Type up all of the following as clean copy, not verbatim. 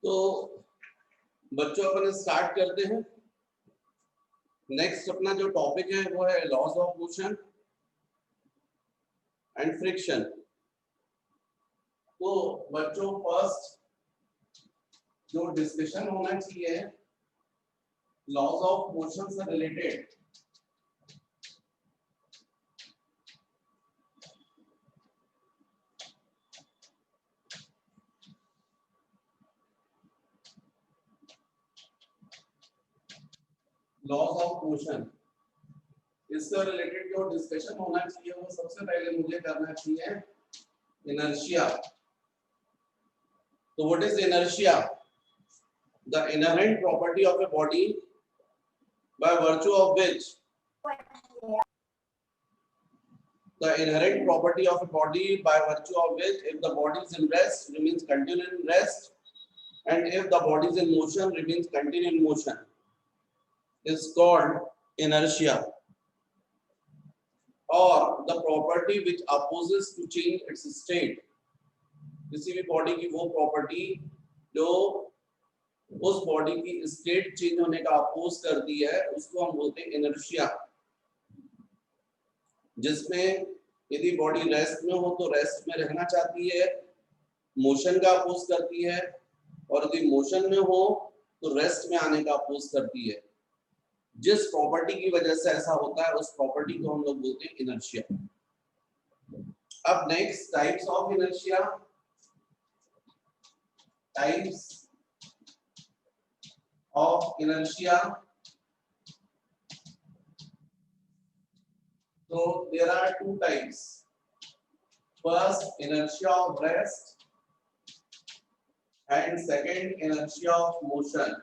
तो बच्चों अपन स्टार्ट करते हैं। नेक्स्ट अपना जो टॉपिक है वो है laws of motion and friction. तो बच्चों फर्स्ट जो डिस्कशन होना चाहिए लॉज ऑफ मोशन से रिलेटेड, लॉज ऑफ मोशन इससे रिलेटेड जो डिस्कशन होना चाहिए वो सबसे पहले मुझे करना चाहिए इनर्शिया। तो what is inertia? The inherent property of a body by virtue of which the inherent property of a body by virtue of which if the body is in rest remains continued in rest and if the body is in motion remains continued in motion is called inertia, or the property which opposes to change its state। किसी भी body की वो property जो उस body की state change होने का oppose करती है उसको हम बोलते हैं इनर्शिया। जिसमें यदि बॉडी रेस्ट में हो तो रेस्ट में रहना चाहती है, मोशन का अपोज करती है, और यदि मोशन में हो तो रेस्ट में आने का अपोज करती है। जिस प्रॉपर्टी की वजह से ऐसा होता है उस प्रॉपर्टी को हम लोग बोलते हैं इनर्शिया। अब next types of inertia. Types of inertia. So there are two types. First, inertia of rest and second, inertia of motion.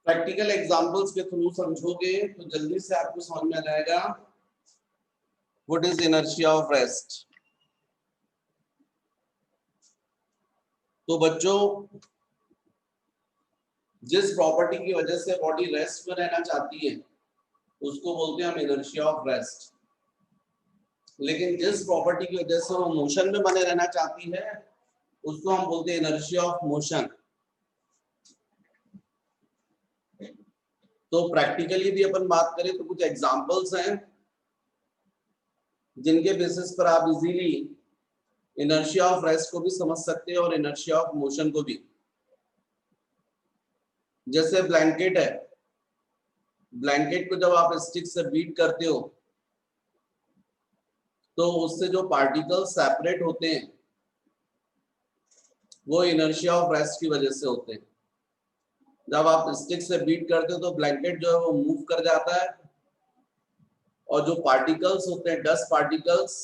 Practical examples के थ्रू समझोगे तो जल्दी से आपको समझ में आ जाएगा what is inertia of rest. तो बच्चों जिस प्रॉपर्टी की वजह से बॉडी रेस्ट में रहना चाहती है उसको बोलते हैं हम इनर्शिया ऑफ रेस्ट, लेकिन जिस प्रॉपर्टी की वजह से वो मोशन में बने रहना चाहती है उसको हम बोलते हैं इनर्शिया ऑफ मोशन। तो प्रैक्टिकली भी अपन बात करें तो कुछ एग्जांपल्स हैं जिनके बेसिस पर आप इजीली इनर्शिया ऑफ रेस्ट को भी समझ सकते हैं और इनर्शिया ऑफ मोशन को भी। जैसे ब्लैंकेट है, ब्लैंकेट को जब आप स्टिक से बीट करते हो तो उससे जो पार्टिकल्स सेपरेट होते हैं वो इनर्शिया ऑफ रेस्ट की वजह से होते हैं। जब आप स्टिक से बीट करते हो तो ब्लैंकेट जो है वो मूव कर जाता है और जो पार्टिकल्स होते हैं डस्ट पार्टिकल्स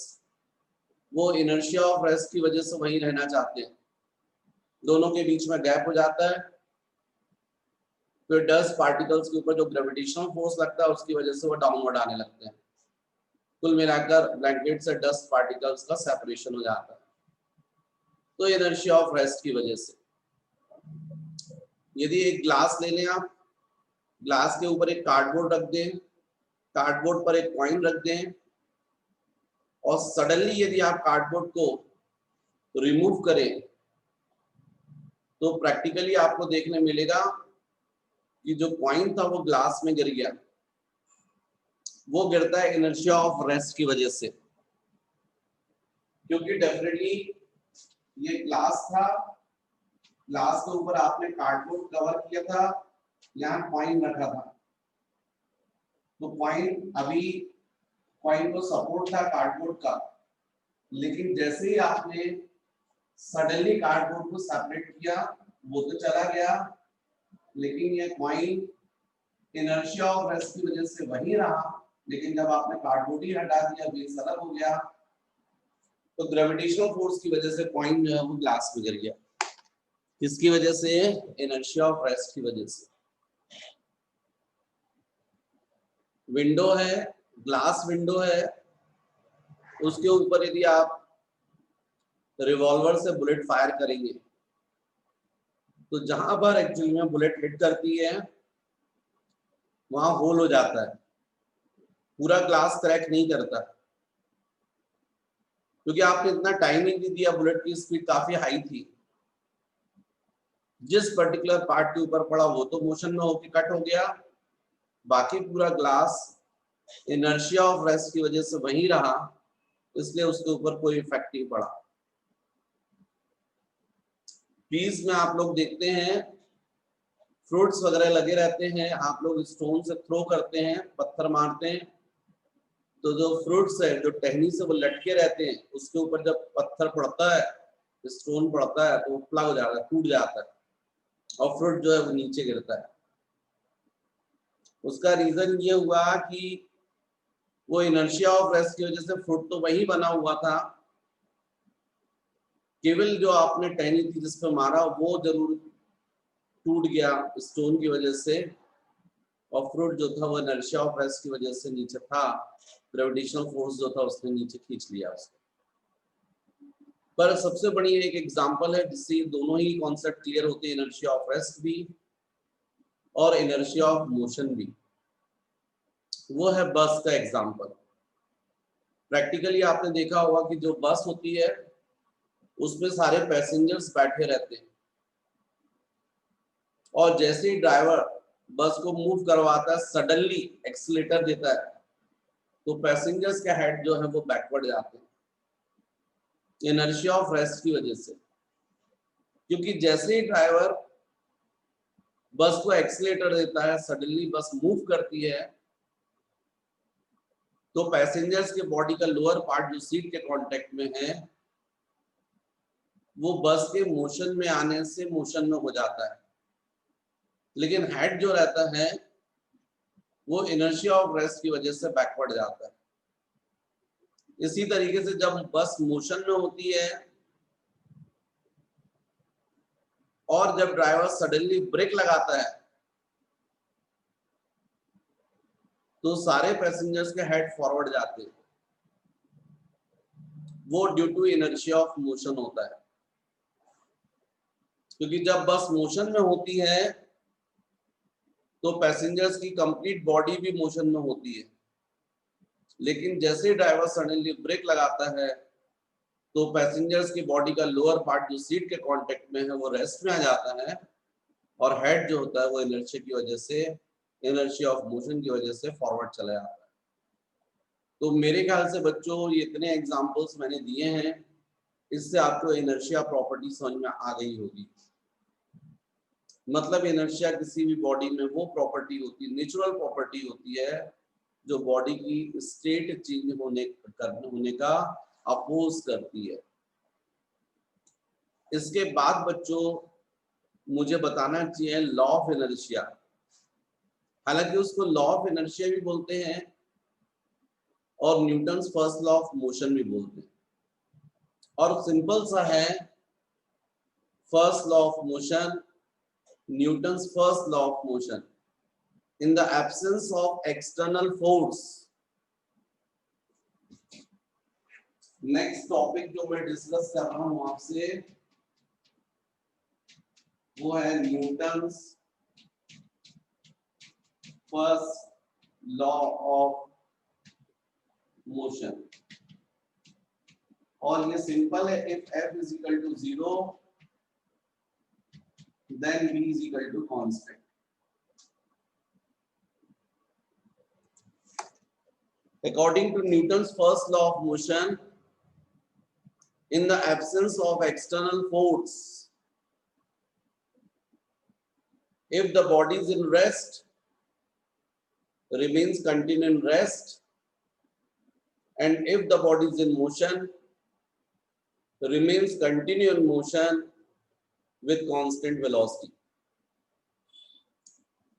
वो इनर्शिया ऑफ रेस्ट की वजह से वहीं रहना चाहते हैं। दोनों के बीच में गैप हो जाता है, फिर डस्ट पार्टिकल्स के ऊपर जो ग्रेविटेशनल फोर्स लगता है उसकी वजह से वो डाउनवर्ड आने लगते हैं। कुल मिलाकर ब्लैंकेट से डस्ट पार्टिकल्स का सेपरेशन हो जाता है, तो इनर्शिया ऑफ रेस्ट की वजह से। यदि एक ग्लास ले लें आप, ग्लास के ऊपर एक कार्डबोर्ड रख दें, कार्डबोर्ड पर एक कॉइन रख दें और सडनली यदि आप कार्डबोर्ड को रिमूव करें तो प्रैक्टिकली आपको देखने मिलेगा कि जो कॉइन था वो ग्लास में गिर गया। वो गिरता है इनर्शिया ऑफ रेस्ट की वजह से, क्योंकि डेफिनेटली ये ग्लास था, ग्लास के ऊपर आपने कार्डबोर्ड कवर किया था, यहाँ कॉइन रखा था, तो कॉइन को सपोर्ट था कार्डबोर्ड का, लेकिन जैसे ही आपने सडनली कार्डबोर्ड को सेपरेट किया वो तो चला गया, लेकिन ये कॉइन इनर्शिया ऑफ रेस्ट की वजह से वहीं रहा। लेकिन जब आपने कार्डबोर्ड ही हटा दिया, बेस अलग हो गया, तो ग्रेविटेशनल फोर्स की वजह से कॉइन जो है वो ग्लास में गिर गया। किसकी वजह से? इनर्शिया ऑफ रेस्ट की वजह से। विंडो है, ग्लास विंडो है, उसके ऊपर यदि आप रिवॉल्वर से बुलेट फायर करेंगे तो जहां पर एक्चुअली में बुलेट हिट करती है वहां होल हो जाता है, पूरा ग्लास क्रैक नहीं करता। क्योंकि आपने इतना टाइम ही नहीं दिया, बुलेट की स्पीड काफी हाई थी, जिस पर्टिकुलर पार्ट के ऊपर पड़ा वो तो मोशन में होके कट हो गया, बाकी पूरा ग्लास इनर्शिया ऑफ रेस्ट की वजह से वहीं रहा, इसलिए उसके ऊपर कोई इफेक्ट नहीं पड़ा। ट्रीज में आप लोग देखते हैं फ्रूट्स वगैरह लगे रहते हैं, आप लोग स्टोन से थ्रो करते हैं, पत्थर मारते हैं, तो जो फ्रूट्स है जो टहनी से वो लटके रहते हैं, उसके ऊपर जब पत्थर पड़ता है, स्टोन पड़ता है, तो वो प्लग हो जाता है, टूट जाता है और फ्रूट जो है वो नीचे गिरता है। उसका रीजन ये हुआ कि वो इनर्शिया ऑफ रेस्ट की वजह से फ्रूट तो वही बना हुआ था, केवल जो आपने टहनी थी जिस पर मारा वो जरूर टूट गया स्टोन की वजह से, और फ्रूट जो था वो इनर्शिया ऑफ रेस्ट की वजह से नीचे था, ग्रेविटेशनल फोर्स जो था उसने नीचे खींच लिया उसको। पर सबसे बड़ी एक एग्जांपल है जिससे दोनों ही कॉन्सेप्ट क्लियर होते हैं, इनर्शिया ऑफ रेस्ट भी और इनर्शिया ऑफ मोशन भी, वो है बस का एग्जांपल। प्रैक्टिकली आपने देखा होगा कि जो बस होती है उसमें सारे पैसेंजर्स बैठे रहते हैं, और जैसे ही ड्राइवर बस को मूव करवाता है, सडनली एक्सीलेटर देता है, तो पैसेंजर्स का हेड जो है वो बैकवर्ड जाते हैं इनर्शिया ऑफ रेस्ट की वजह से। क्योंकि जैसे ही ड्राइवर बस को एक्सीलेटर देता है, सडनली बस मूव करती है, तो पैसेंजर्स के बॉडी का लोअर पार्ट जो सीट के कांटेक्ट में है, वो बस के मोशन में आने से मोशन में हो जाता है, लेकिन हेड जो रहता है वो इनर्शिया ऑफ रेस्ट की वजह से बैकवर्ड जाता है। इसी तरीके से जब बस मोशन में होती है और जब ड्राइवर सडनली ब्रेक लगाता है, तो सारे पैसेंजर्स के हेड फॉरवर्ड जाते हैं, वो due to inertia of motion होता है। क्योंकि जब बस मोशन में होती है तो पैसेंजर्स की कंप्लीट बॉडी भी मोशन में होती है, लेकिन जैसे ड्राइवर सडनली ब्रेक लगाता है तो पैसेंजर्स की बॉडी का लोअर पार्ट जो सीट के कांटेक्ट में है वो रेस्ट में आ जाता है, और हेड जो होता है वो इनर्शिया की वजह से, इनर्शिया ऑफ मोशन की वजह से फॉरवर्ड चला जाता है। तो मेरे ख्याल से बच्चों ये इतने एग्जांपल्स मैंने दिए हैं, इससे आपको इनर्शिया प्रॉपर्टी समझ में आ गई होगी। मतलब इनर्शिया किसी भी बॉडी में वो प्रॉपर्टी होती है, नेचुरल प्रॉपर्टी होती है, जो बॉडी की स्टेट चेंज होने का अपोज करती है। इसके बाद बच्चों मुझे बताना चाहिए लॉ ऑफ इनर्शिया। हालांकि उसको लॉ ऑफ इनर्शिया भी बोलते हैं और Newton's first law of motion भी बोलते हैं, और सिंपल सा है, first law of motion, Newton's first law of motion, in the absence of external force. Next topic जो मैं डिस्कस कर रहा हूं आपसे वो है Newton's first law of motion, और ये सिंपल है, if f is equal to 0 then v is equal to constant। According to Newton's first law of motion, in the absence of external force, if the body is in rest, remains continue in rest, and if the body is in motion, remains continue in motion with constant velocity।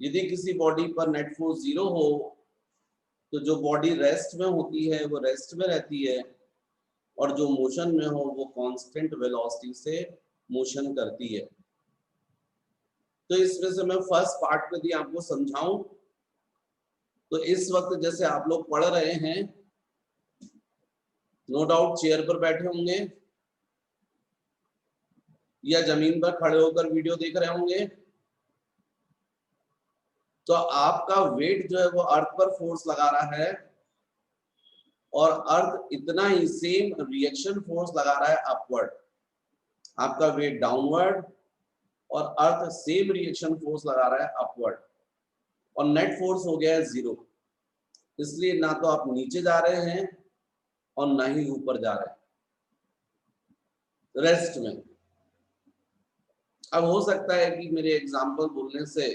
यदि किसी body पर net force 0 हो तो जो body rest में होती है वो रेस्ट में रहती है, और जो मोशन में हो वो कांस्टेंट वेलोसिटी से मोशन करती है। तो इसमें से मैं फर्स्ट पार्ट में यदि आपको समझाऊं तो इस वक्त जैसे आप लोग पढ़ रहे हैं, नो डाउट चेयर पर बैठे होंगे या जमीन पर खड़े होकर वीडियो देख रहे होंगे, तो आपका वेट जो है वो अर्थ पर फोर्स लगा रहा है, और अर्थ इतना ही सेम रिएक्शन फोर्स लगा रहा है अपवर्ड, आपका वेट डाउनवर्ड और अर्थ सेम रिएक्शन फोर्स लगा रहा है अपवर्ड, और नेट फोर्स हो गया है 0। इसलिए ना तो आप नीचे जा रहे हैं और ना ही ऊपर जा रहे हैं रेस्ट में। अब हो सकता है कि मेरे एग्जाम्पल बोलने से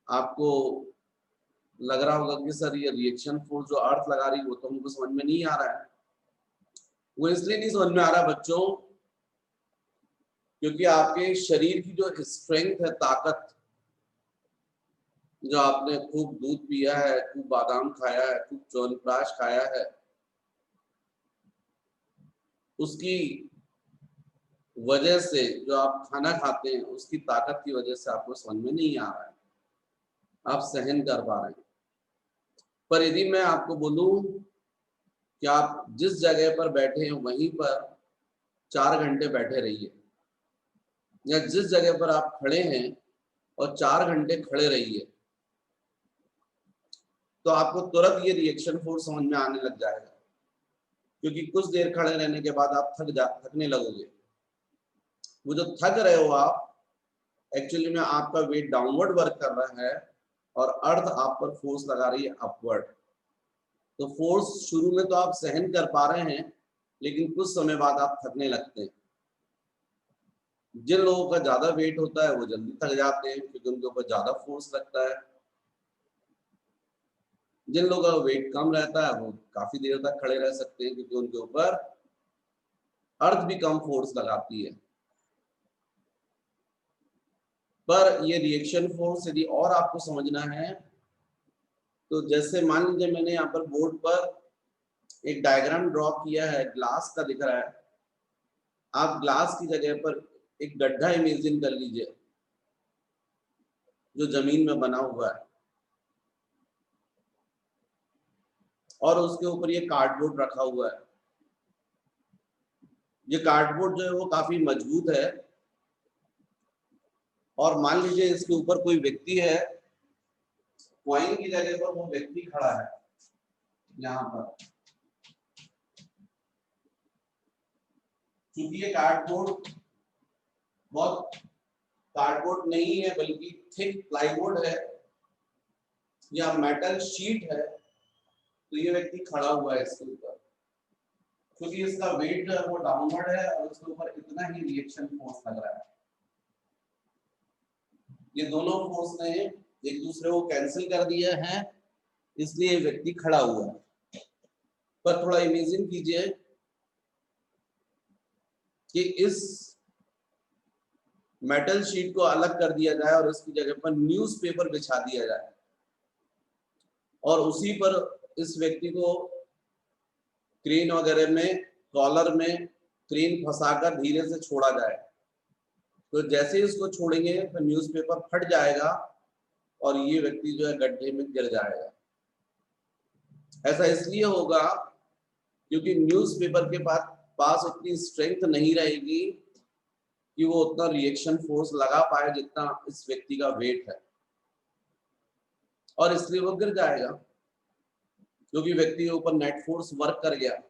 आपको लग रहा होगा कि सर ये रिएक्शन फोर्स जो अर्थ लगा रही है वो तो हमको समझ में नहीं आ रहा है। वो इसलिए नहीं समझ में आ रहा बच्चों क्योंकि आपके शरीर की जो स्ट्रेंथ है, ताकत, जो आपने खूब दूध पिया है, खूब बादाम खाया है, खूब च्यवनप्राश खाया है, उसकी वजह से जो आप खाना खाते हैं उसकी ताकत की वजह से आपको समझ में नहीं आ रहा है, आप सहन कर पा रहे हैं। पर यदि मैं आपको बोलूं कि आप जिस जगह पर बैठे हैं वहीं पर 4 घंटे बैठे रहिए, या जिस जगह पर आप खड़े हैं और 4 घंटे खड़े रहिए, तो आपको तुरंत ये रिएक्शन फोर्स समझ में आने लग जाएगा, क्योंकि कुछ देर खड़े रहने के बाद आप थकने लगोगे। वो जो थक रहे हो आप, एक्चुअली में आपका वेट डाउनवर्ड वर्क कर रहा है और अर्थ आप पर फोर्स लगा रही है अपवर्ड। तो फोर्स शुरू में तो आप सहन कर पा रहे हैं, लेकिन कुछ समय बाद आप थकने लगते हैं। जिन लोगों का ज्यादा वेट होता है वो जल्दी थक जाते हैं क्योंकि उनके ऊपर ज्यादा फोर्स लगता है। जिन लोगों का वेट कम रहता है वो काफी देर तक खड़े रह सकते हैं क्योंकि उनके ऊपर अर्थ भी कम फोर्स लगाती है। पर ये रिएक्शन फोर्स यदि और आपको समझना है तो जैसे मान लीजिए मैंने यहाँ पर बोर्ड पर एक डायग्राम ड्रॉ किया है, ग्लास का दिख रहा है। आप ग्लास की जगह पर एक गड्ढा इमेजिन कर लीजिए जो जमीन में बना हुआ है, और उसके ऊपर ये कार्डबोर्ड रखा हुआ है। ये कार्डबोर्ड जो है वो काफी मजबूत है, और मान लीजिए इसके ऊपर कोई व्यक्ति है, कॉइन की जगह पर वो व्यक्ति खड़ा है यहाँ पर। क्योंकि ये कार्डबोर्ड बहुत कार्डबोर्ड नहीं है बल्कि थिक प्लाईवुड है या मेटल शीट है, तो ये व्यक्ति खड़ा हुआ है इसके ऊपर, क्योंकि इसका वेट जो है वो डाउनवर्ड है और उसके ऊपर इतना ही रिएक्शन फोर्स लग रहा है। ये दोनों फोर्स ने एक दूसरे को कैंसिल कर दिया है, इसलिए व्यक्ति खड़ा हुआ है। पर थोड़ा इमेजिन कीजिए कि इस मेटल शीट को अलग कर दिया जाए और इसकी जगह पर न्यूज़पेपर बिछा दिया जाए और उसी पर इस व्यक्ति को क्रेन वगैरह में, कॉलर में क्रेन फंसाकर धीरे से छोड़ा जाए। तो जैसे ही इसको छोड़ेंगे तो न्यूज़पेपर फट जाएगा और ये व्यक्ति जो है गड्ढे में गिर जाएगा। ऐसा इसलिए होगा क्योंकि न्यूज़पेपर के पास उतनी स्ट्रेंथ नहीं रहेगी कि वो उतना रिएक्शन फोर्स लगा पाए जितना इस व्यक्ति का वेट है, और इसलिए वो गिर जाएगा क्योंकि व्यक्ति के ऊपर नेट फोर्स वर्क कर गया।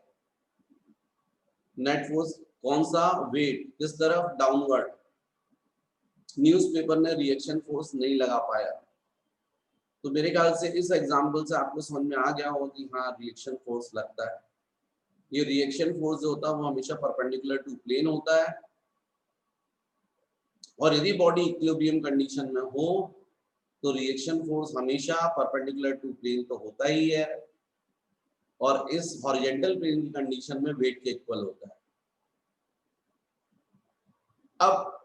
नेट फोर्स कौन सा? वेट किस तरफ? डाउनवर्ड। न्यूज़पेपर ने रिएक्शन फोर्स नहीं लगा पाया। तो मेरे ख्याल से इस एग्जांपल से आपको समझ में आ गया हो कि हाँ रिएक्शन फोर्स लगता है। ये रिएक्शन फोर्स जो होता है वो हमेशा परपेंडिकुलर टू प्लेन होता है, और यदि बॉडी इक्विलिब्रियम कंडीशन में हो तो रिएक्शन फोर्स हमेशा परपेंडिकुलर टू प्लेन तो होता ही है, और इस हॉरिजॉन्टल प्लेन की कंडीशन में वेट के इक्वल होता है। अब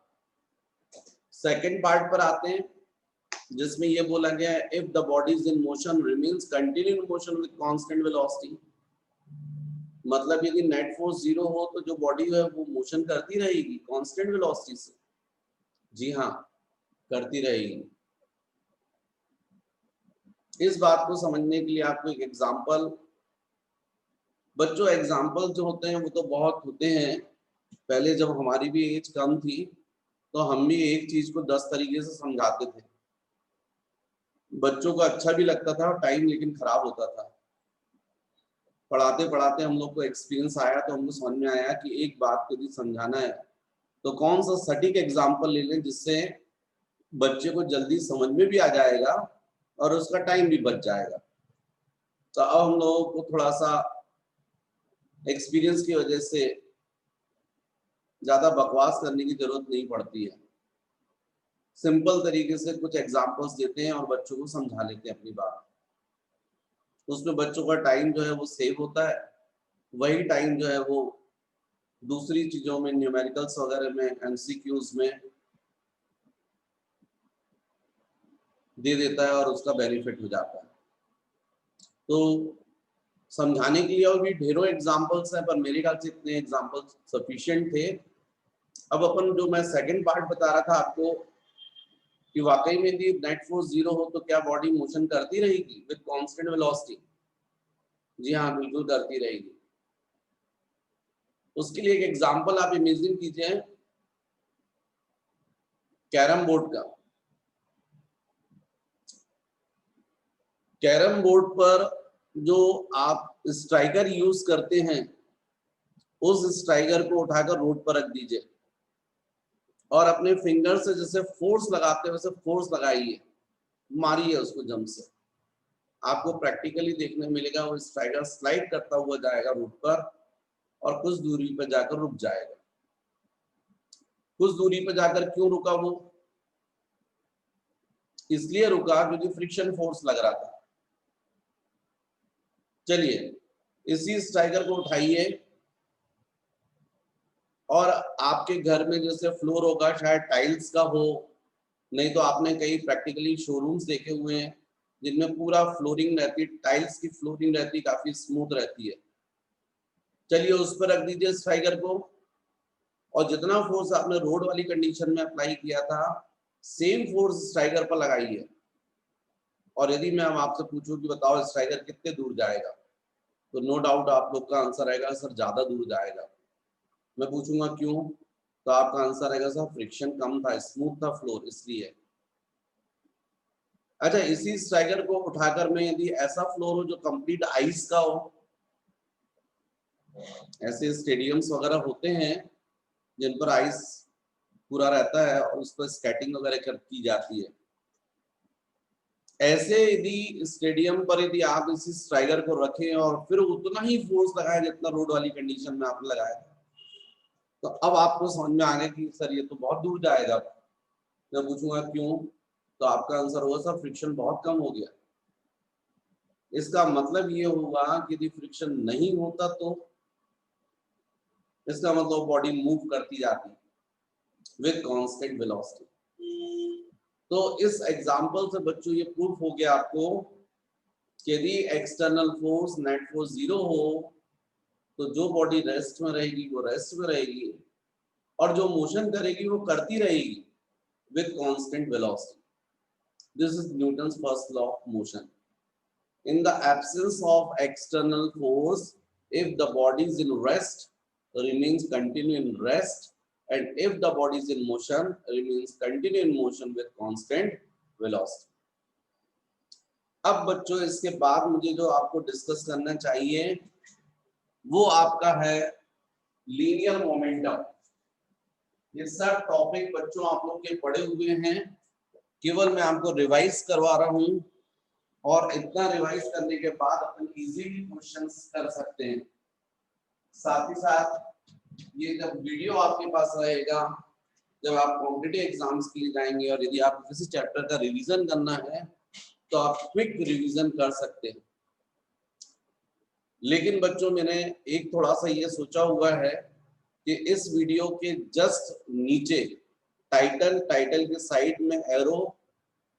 सेकंड पार्ट पर आते हैं जिसमें ये बोला गया है if the body is in motion remains continue in motion with constant velocity. मतलब यदि नेट फोर्स 0 हो तो जो बॉडी है वो मोशन करती रहेगी कांस्टेंट वेलोसिटी से। जी हाँ, करती रहेगी। इस बात को समझने के लिए आपको एक एग्जांपल, बच्चों एग्जांपल जो होते हैं वो तो बहुत होते हैं। पहले जब हमारी भी एज कम थी तो हम भी एक चीज को 10 तरीके से समझाते थे। बच्चों को अच्छा भी लगता था और टाइम लेकिन खराब होता था। पढ़ाते पढ़ाते हम लोग को एक्सपीरियंस आया, तो हमको समझ में आया कि एक बात को यदि समझाना है तो कौन सा सटीक एग्जाम्पल ले लें जिससे बच्चे को जल्दी समझ में भी आ जाएगा और उसका टाइम भी बच जाएगा। तो अब हम लोगों को थोड़ा सा एक्सपीरियंस की वजह से ज्यादा बकवास करने की जरूरत नहीं पड़ती है। सिंपल तरीके से कुछ एग्जांपल्स देते हैं और बच्चों को समझा लेते हैं अपनी बात। उसमें बच्चों का टाइम जो है वो सेव होता है, वही टाइम जो है वो दूसरी चीजों में, न्यूमेरिकल्स वगैरह में, एमसीक्यूज में दे देता है और उसका बेनिफिट हो जाता है। तो समझाने के लिए और भी ढेरों एग्जांपल्स हैं, पर मेरे ख्याल से इतने एग्जांपल्स सफिशिएंट थे। अब अपन जो मैं सेकंड पार्ट बता रहा था आपको कि वाकई में यदि नेट फोर्स 0 हो तो क्या बॉडी मोशन करती रहेगी विद कांस्टेंट वेलोसिटी? जी हाँ, बिल्कुल करती रहेगी। उसके लिए एक एग्जांपल आप इमेजिन कीजिए कैरम बोर्ड का। कैरम बोर्ड पर जो आप स्ट्राइकर यूज करते हैं, उस स्ट्राइकर को उठाकर रोड पर रख दीजिए और अपने फिंगर से जैसे फोर्स लगाते हैं वैसे फोर्स लगाइए, मारिए उसको जम से। आपको प्रैक्टिकली देखने मिलेगा वो स्ट्राइकर स्लाइड करता हुआ जाएगा रोड पर और कुछ दूरी पर जाकर रुक जाएगा। कुछ दूरी पर जाकर क्यों रुका वो? इसलिए रुका क्योंकि फ्रिक्शन फोर्स लग रहा था। चलिए इसी स्ट्राइकर को उठाइए और आपके घर में जैसे फ्लोर होगा शायद टाइल्स का हो, नहीं तो आपने कई प्रैक्टिकली शोरूम्स देखे हुए हैं जिनमें पूरा फ्लोरिंग रहती है, टाइल्स की फ्लोरिंग रहती है, काफी स्मूथ रहती है। चलिए उस पर रख दीजिए स्ट्राइकर को और जितना फोर्स आपने रोड वाली कंडीशन में अप्लाई किया था सेम फोर्स स्ट्राइकर पर लगाइए। और यदि मैं आपसे पूछूं कि बताओ स्ट्राइकर कितने दूर जाएगा, तो नो डाउट आप लोग का आंसर आएगा सर ज्यादा दूर जाएगा। मैं पूछूंगा क्यों, तो आपका आंसर आएगा सर फ्रिक्शन कम था, स्मूथ था फ्लोर, इसलिए। अच्छा, इसी स्ट्राइकर को उठाकर मैं यदि ऐसा फ्लोर हो जो कंप्लीट आइस का हो, ऐसे स्टेडियम्स वगैरह होते हैं जिन पर आइस पूरा रहता है और उस पर स्केटिंग वगैरह की जाती है, ऐसे यदि स्टेडियम पर यदि आप इसी स्ट्राइकर को रखें और फिर उतना ही फोर्स लगाएं जितना रोड वाली कंडीशन में आपने लगाया, तो अब आपको समझ में आ गया कि सर ये तो बहुत दूर जाएगा। मैं पूछूंगा क्यों, तो आपका आंसर होगा सर फ्रिक्शन बहुत कम हो गया। इसका मतलब ये होगा कि यदि फ्रिक्शन नहीं होता तो इसका मतलब बॉडी मूव करती जाती विद कांस्टेंट वेलोसिटी। तो इस एग्जांपल से बच्चों ये प्रूफ हो गया आपको कि यदि एक्सटर्नल फोर्स नेट फोर्स 0 हो तो जो बॉडी रेस्ट में रहेगी वो रेस्ट में रहेगी और जो मोशन करेगी वो करती रहेगी with constant velocity. This is Newton's first law of motion. In the absence of external force, if the body is in rest, remains continue in rest, and if the body is in motion, remains continue in motion with constant velocity. अब बच्चों इसके बाद मुझे जो आपको discuss करना चाहिए वो आपका है लीनियर मोमेंटम। ये सब टॉपिक बच्चों आप लोग के पढ़े हुए हैं, केवल मैं आपको रिवाइज करवा रहा हूं और इतना रिवाइज करने के बाद अपन इजीली क्वेश्चंस कर सकते हैं। साथ ही साथ ये जब वीडियो आपके पास रहेगा, जब आप कॉम्पिटिटिव एग्जाम्स के लिए जाएंगे और यदि आप किसी चैप्टर का रिवीजन करना है तो आप क्विक रिवीजन कर सकते हैं। लेकिन बच्चों मैंने एक थोड़ा सा ये सोचा हुआ है कि इस वीडियो के जस्ट नीचे टाइटल के साइड में एरो,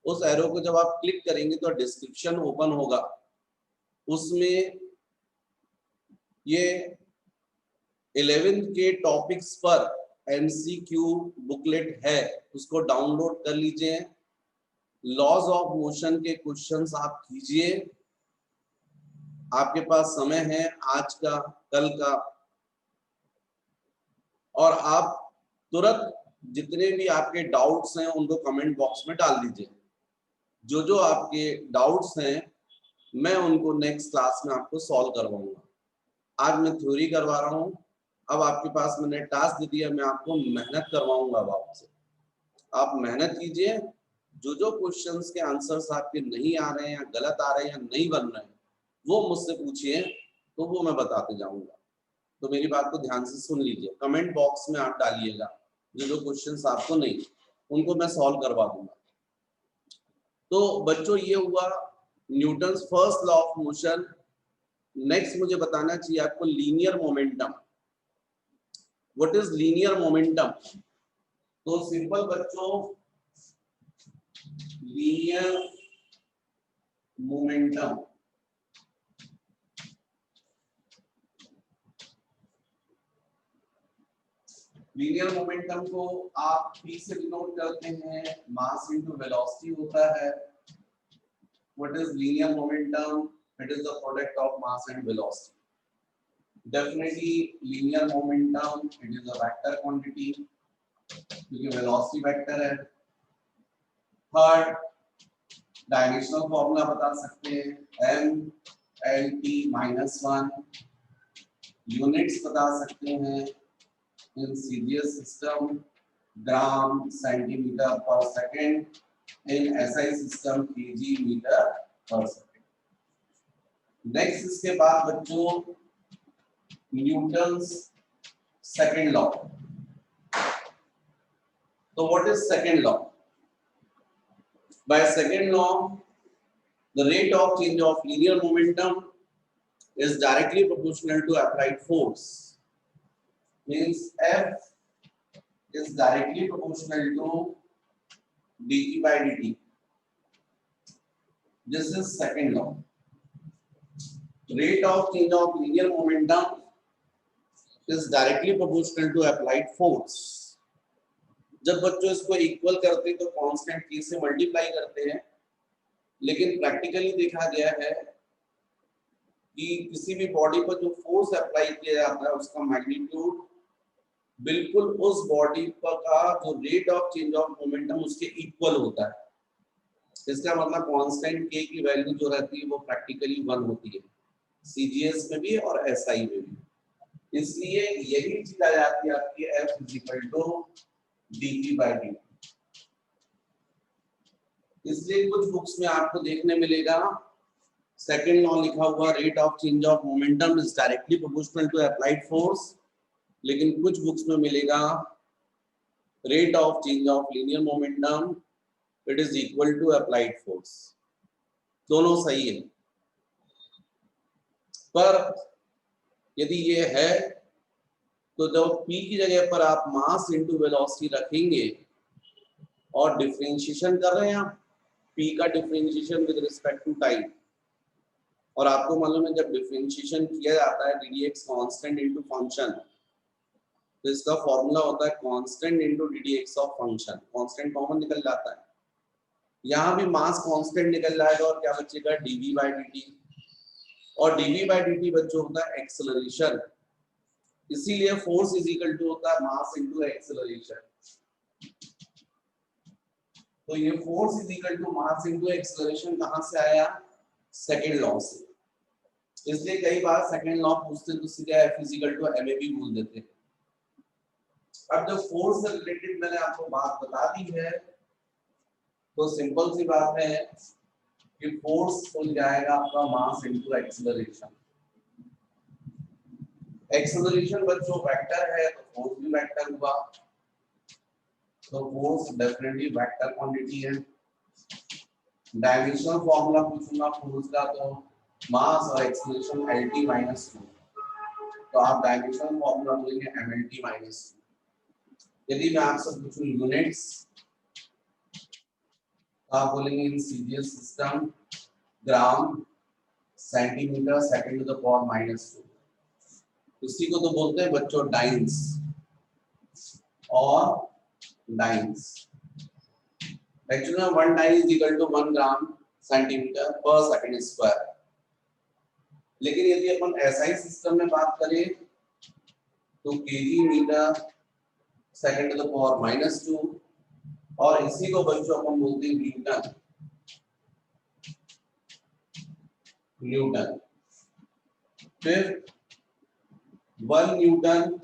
उस एरो को जब आप क्लिक करेंगे तो डिस्क्रिप्शन ओपन होगा, उसमें ये 11th के टॉपिक्स पर एमसीक्यू बुकलेट है, उसको डाउनलोड कर लीजिए। लॉज ऑफ मोशन के क्वेश्चंस आप कीजिए, आपके पास समय है आज का कल का, और आप तुरंत जितने भी आपके डाउट्स हैं उनको कमेंट बॉक्स में डाल दीजिए। जो जो आपके डाउट्स हैं मैं उनको नेक्स्ट क्लास में आपको सॉल्व करवाऊंगा। आज मैं थ्योरी करवा रहा हूँ, अब आपके पास मैंने टास्क दे दिया, मैं आपको मेहनत करवाऊंगा। अब आपसे आप मेहनत कीजिए, जो जो क्वेश्चंस के आंसर्स आपके नहीं आ रहे हैं या गलत आ रहे हैं या नहीं बन रहे हैं वो मुझसे पूछिए, तो वो मैं बताते जाऊंगा। तो मेरी बात को ध्यान से सुन लीजिए, कमेंट बॉक्स में आप डालिएगा जो जो क्वेश्चंस आपको नहीं, उनको मैं सॉल्व करवा दूंगा। तो बच्चों ये हुआ Newton's first law of motion. Next मुझे बताना चाहिए आपको linear momentum. What is linear momentum? तो सिंपल बच्चों, लीनियर मोमेंटम लीनियर मोमेंटम को आप p से डिनोट करते हैं, मास इनटू वेलोसिटी होता है। What is linear momentum? It is the product of mass and velocity. Definitely linear momentum it is a vector quantity क्योंकि वेलोसिटी वेक्टर है। Third, dimensional formula बता सकते हैं, m l t -1। यूनिट्स बता सकते हैं in serial system, gram centimetre per second, in SI system kg metre per second. Next इसके बाद बच्चों न्यूटन्स सेकेंड लॉ। तो what is second law? By second law the rate of change of linear momentum is directly proportional to applied force. Means F is directly proportional to dE by dt. This is second law. Rate of change of linear momentum is directly proportional to applied force. जब बच्चों इसको equal करते हैं तो constant k से multiply करते हैं, लेकिन प्रैक्टिकली देखा गया है कि किसी भी बॉडी पर जो फोर्स अप्लाई किया जाता है उसका मैग्नीट्यूड बिल्कुल उस बॉडी पर का जो rate of change of momentum उसके इक्वल होता है। इसका मतलब कांस्टेंट k की वैल्यू जो रहती है वो प्रैक्टिकली 1 होती है, सीजीएस में भी और एसआई में भी। इसलिए यही चीज आ जाती है आपकी F dP/dt। इसलिए कुछ बुक्स में आपको देखने मिलेगा सेकेंड लॉ लिखा हुआ, rate of change of momentum is directly proportional to applied force, लेकिन कुछ बुक्स में मिलेगा rate of change of linear momentum it is equal to applied force. दोनों सही है, पर यदि ये है तो जब p की जगह पर आप मास इनटू वेलोसिटी रखेंगे और डिफरेंशिएशन कर रहे हैं आप p का differentiation with respect to time, और आपको मालूम है जब डिफरेंशिएशन किया जाता है ddx कांस्टेंट इनटू फंक्शन, तो इसका फॉर्मूला होता है constant into ddx of function. Constant common निकल जाता है, यहाँ भी मास कांस्टेंट निकल जाएगा और क्या बचेगा dv/dt, और dv/dt बच्चों होता है एक्सेलरेशन। इसीलिए फोर्स इज इक्वल टू होता है मास इनटू एक्सेलरेशन। तो ये force is equal to mass into acceleration कहां से आया? सेकंड लॉ से। इसलिए कई बार सेकंड लॉ पूछते हैं तो सीधा F is equal to ma भी बोल देते हैं। अब जब फोर्स से रिलेटेड मैंने आपको बात बता दी है तो सिंपल सी बात है कि फोर्स हो जाएगा आपका मास इनटू एक्सेलरेशन। एक्सेलरेशन बच्चों वेक्टर है तो फोर्स भी वेक्टर हुआ, तो फोर्स डेफिनेटली वेक्टर क्वांटिटी है। डायमेंशनल फॉर्मूला पूछूंगा फोर्स का तो मास और एक्सेलरेशन lt - 2, तो आप डायमेंशनल फॉर्मूला बोलेंगे mlt - 2। यदि मैं आपसे पूछूं यूनिट्स, आप बोलेंगे in serial system, gram centimetre second to the power -2। इसी को तो बोलते हैं बच्चों डाइंस और dynes. Actually 1 dyne is equal to 1 gram centimetre per second square. लेकिन यदि अपन एसआई सिस्टम में बात करें तो KG metre second to the power -2, और इसी को बच्चों अपन बोलते हैं न्यूटन। न्यूटन। फिर 1 Newton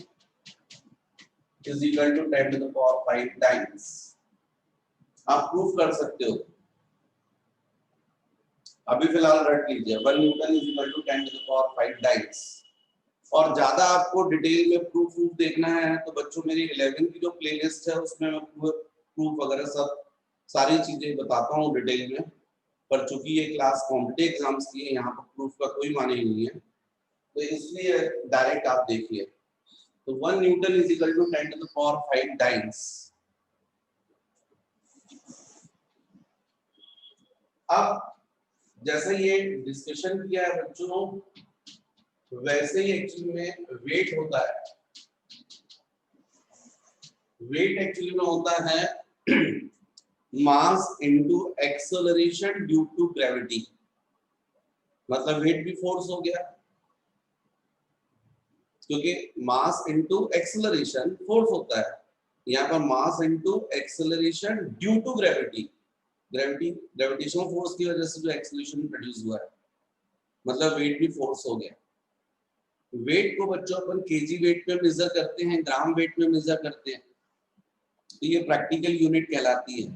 is equal to 10 to the power 5 times. आप प्रूफ कर सकते हो, अभी फिलहाल रट लीजिए 1 Newton is equal to 10 to the power 5 times. और ज्यादा आपको डिटेल में प्रूफ देखना है तो बच्चों मेरी 11 की जो प्लेलिस्ट है उसमें मैं प्रूफ वगैरह सब सारी चीजें बताता हूँ डिटेल में। पर चूंकि ये क्लास कॉम्पिटिटिव एग्जाम्स की है, यहाँ पर प्रूफ का कोई माने ही नहीं है, तो इसलिए डायरेक्ट आप देखिए। तो 1 Newton is equal to 10 to the power 5 times. अब जैसे ये डिस्कशन किया है बच्चों, वैसे ही एक्चुअली में वेट होता है। वेट एक्चुअली में होता है mass into acceleration due to gravity. मतलब वेट भी फोर्स हो गया, क्योंकि मास इनटू एक्सेलरेशन फोर्स होता है। यहाँ पर mass into acceleration due to gravity, gravitational force की वजह से जो एक्सेलरेशन प्रोड्यूस हुआ है, मतलब वेट भी फोर्स हो गया। वेट को बच्चों अपन केजी वेट में मेजर करते हैं, ग्राम वेट में मेजर करते हैं, तो ये प्रैक्टिकल यूनिट कहलाती है।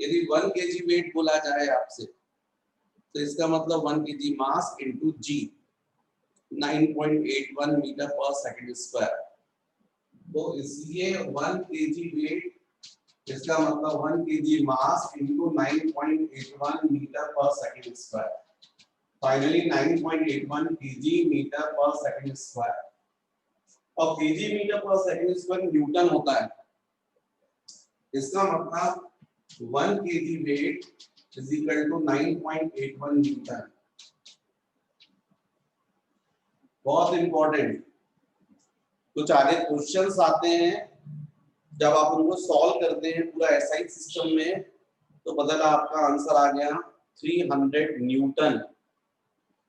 यदि 1 केजी वेट बोला जाए आपसे, तो इसका मतलब 1 kg mass into g, 9.81 metre per second square. तो इसलिए 1 केजी वेट, इसका मतलब 1 kg mass into 9.81 metre per second square. Finally 9.81 kg metre per second square. और kg metre per second square newton होता है। इसका मतलब 1 kg weight is equal to 9.81 newton. बहुत इंपॉर्टेंट। कुछ आगे क्वेश्चंस आते हैं, जब आप उनको सॉल्व करते हैं पूरा एसआई सिस्टम में, तो बदला आपका आंसर आ गया 300 न्यूटन,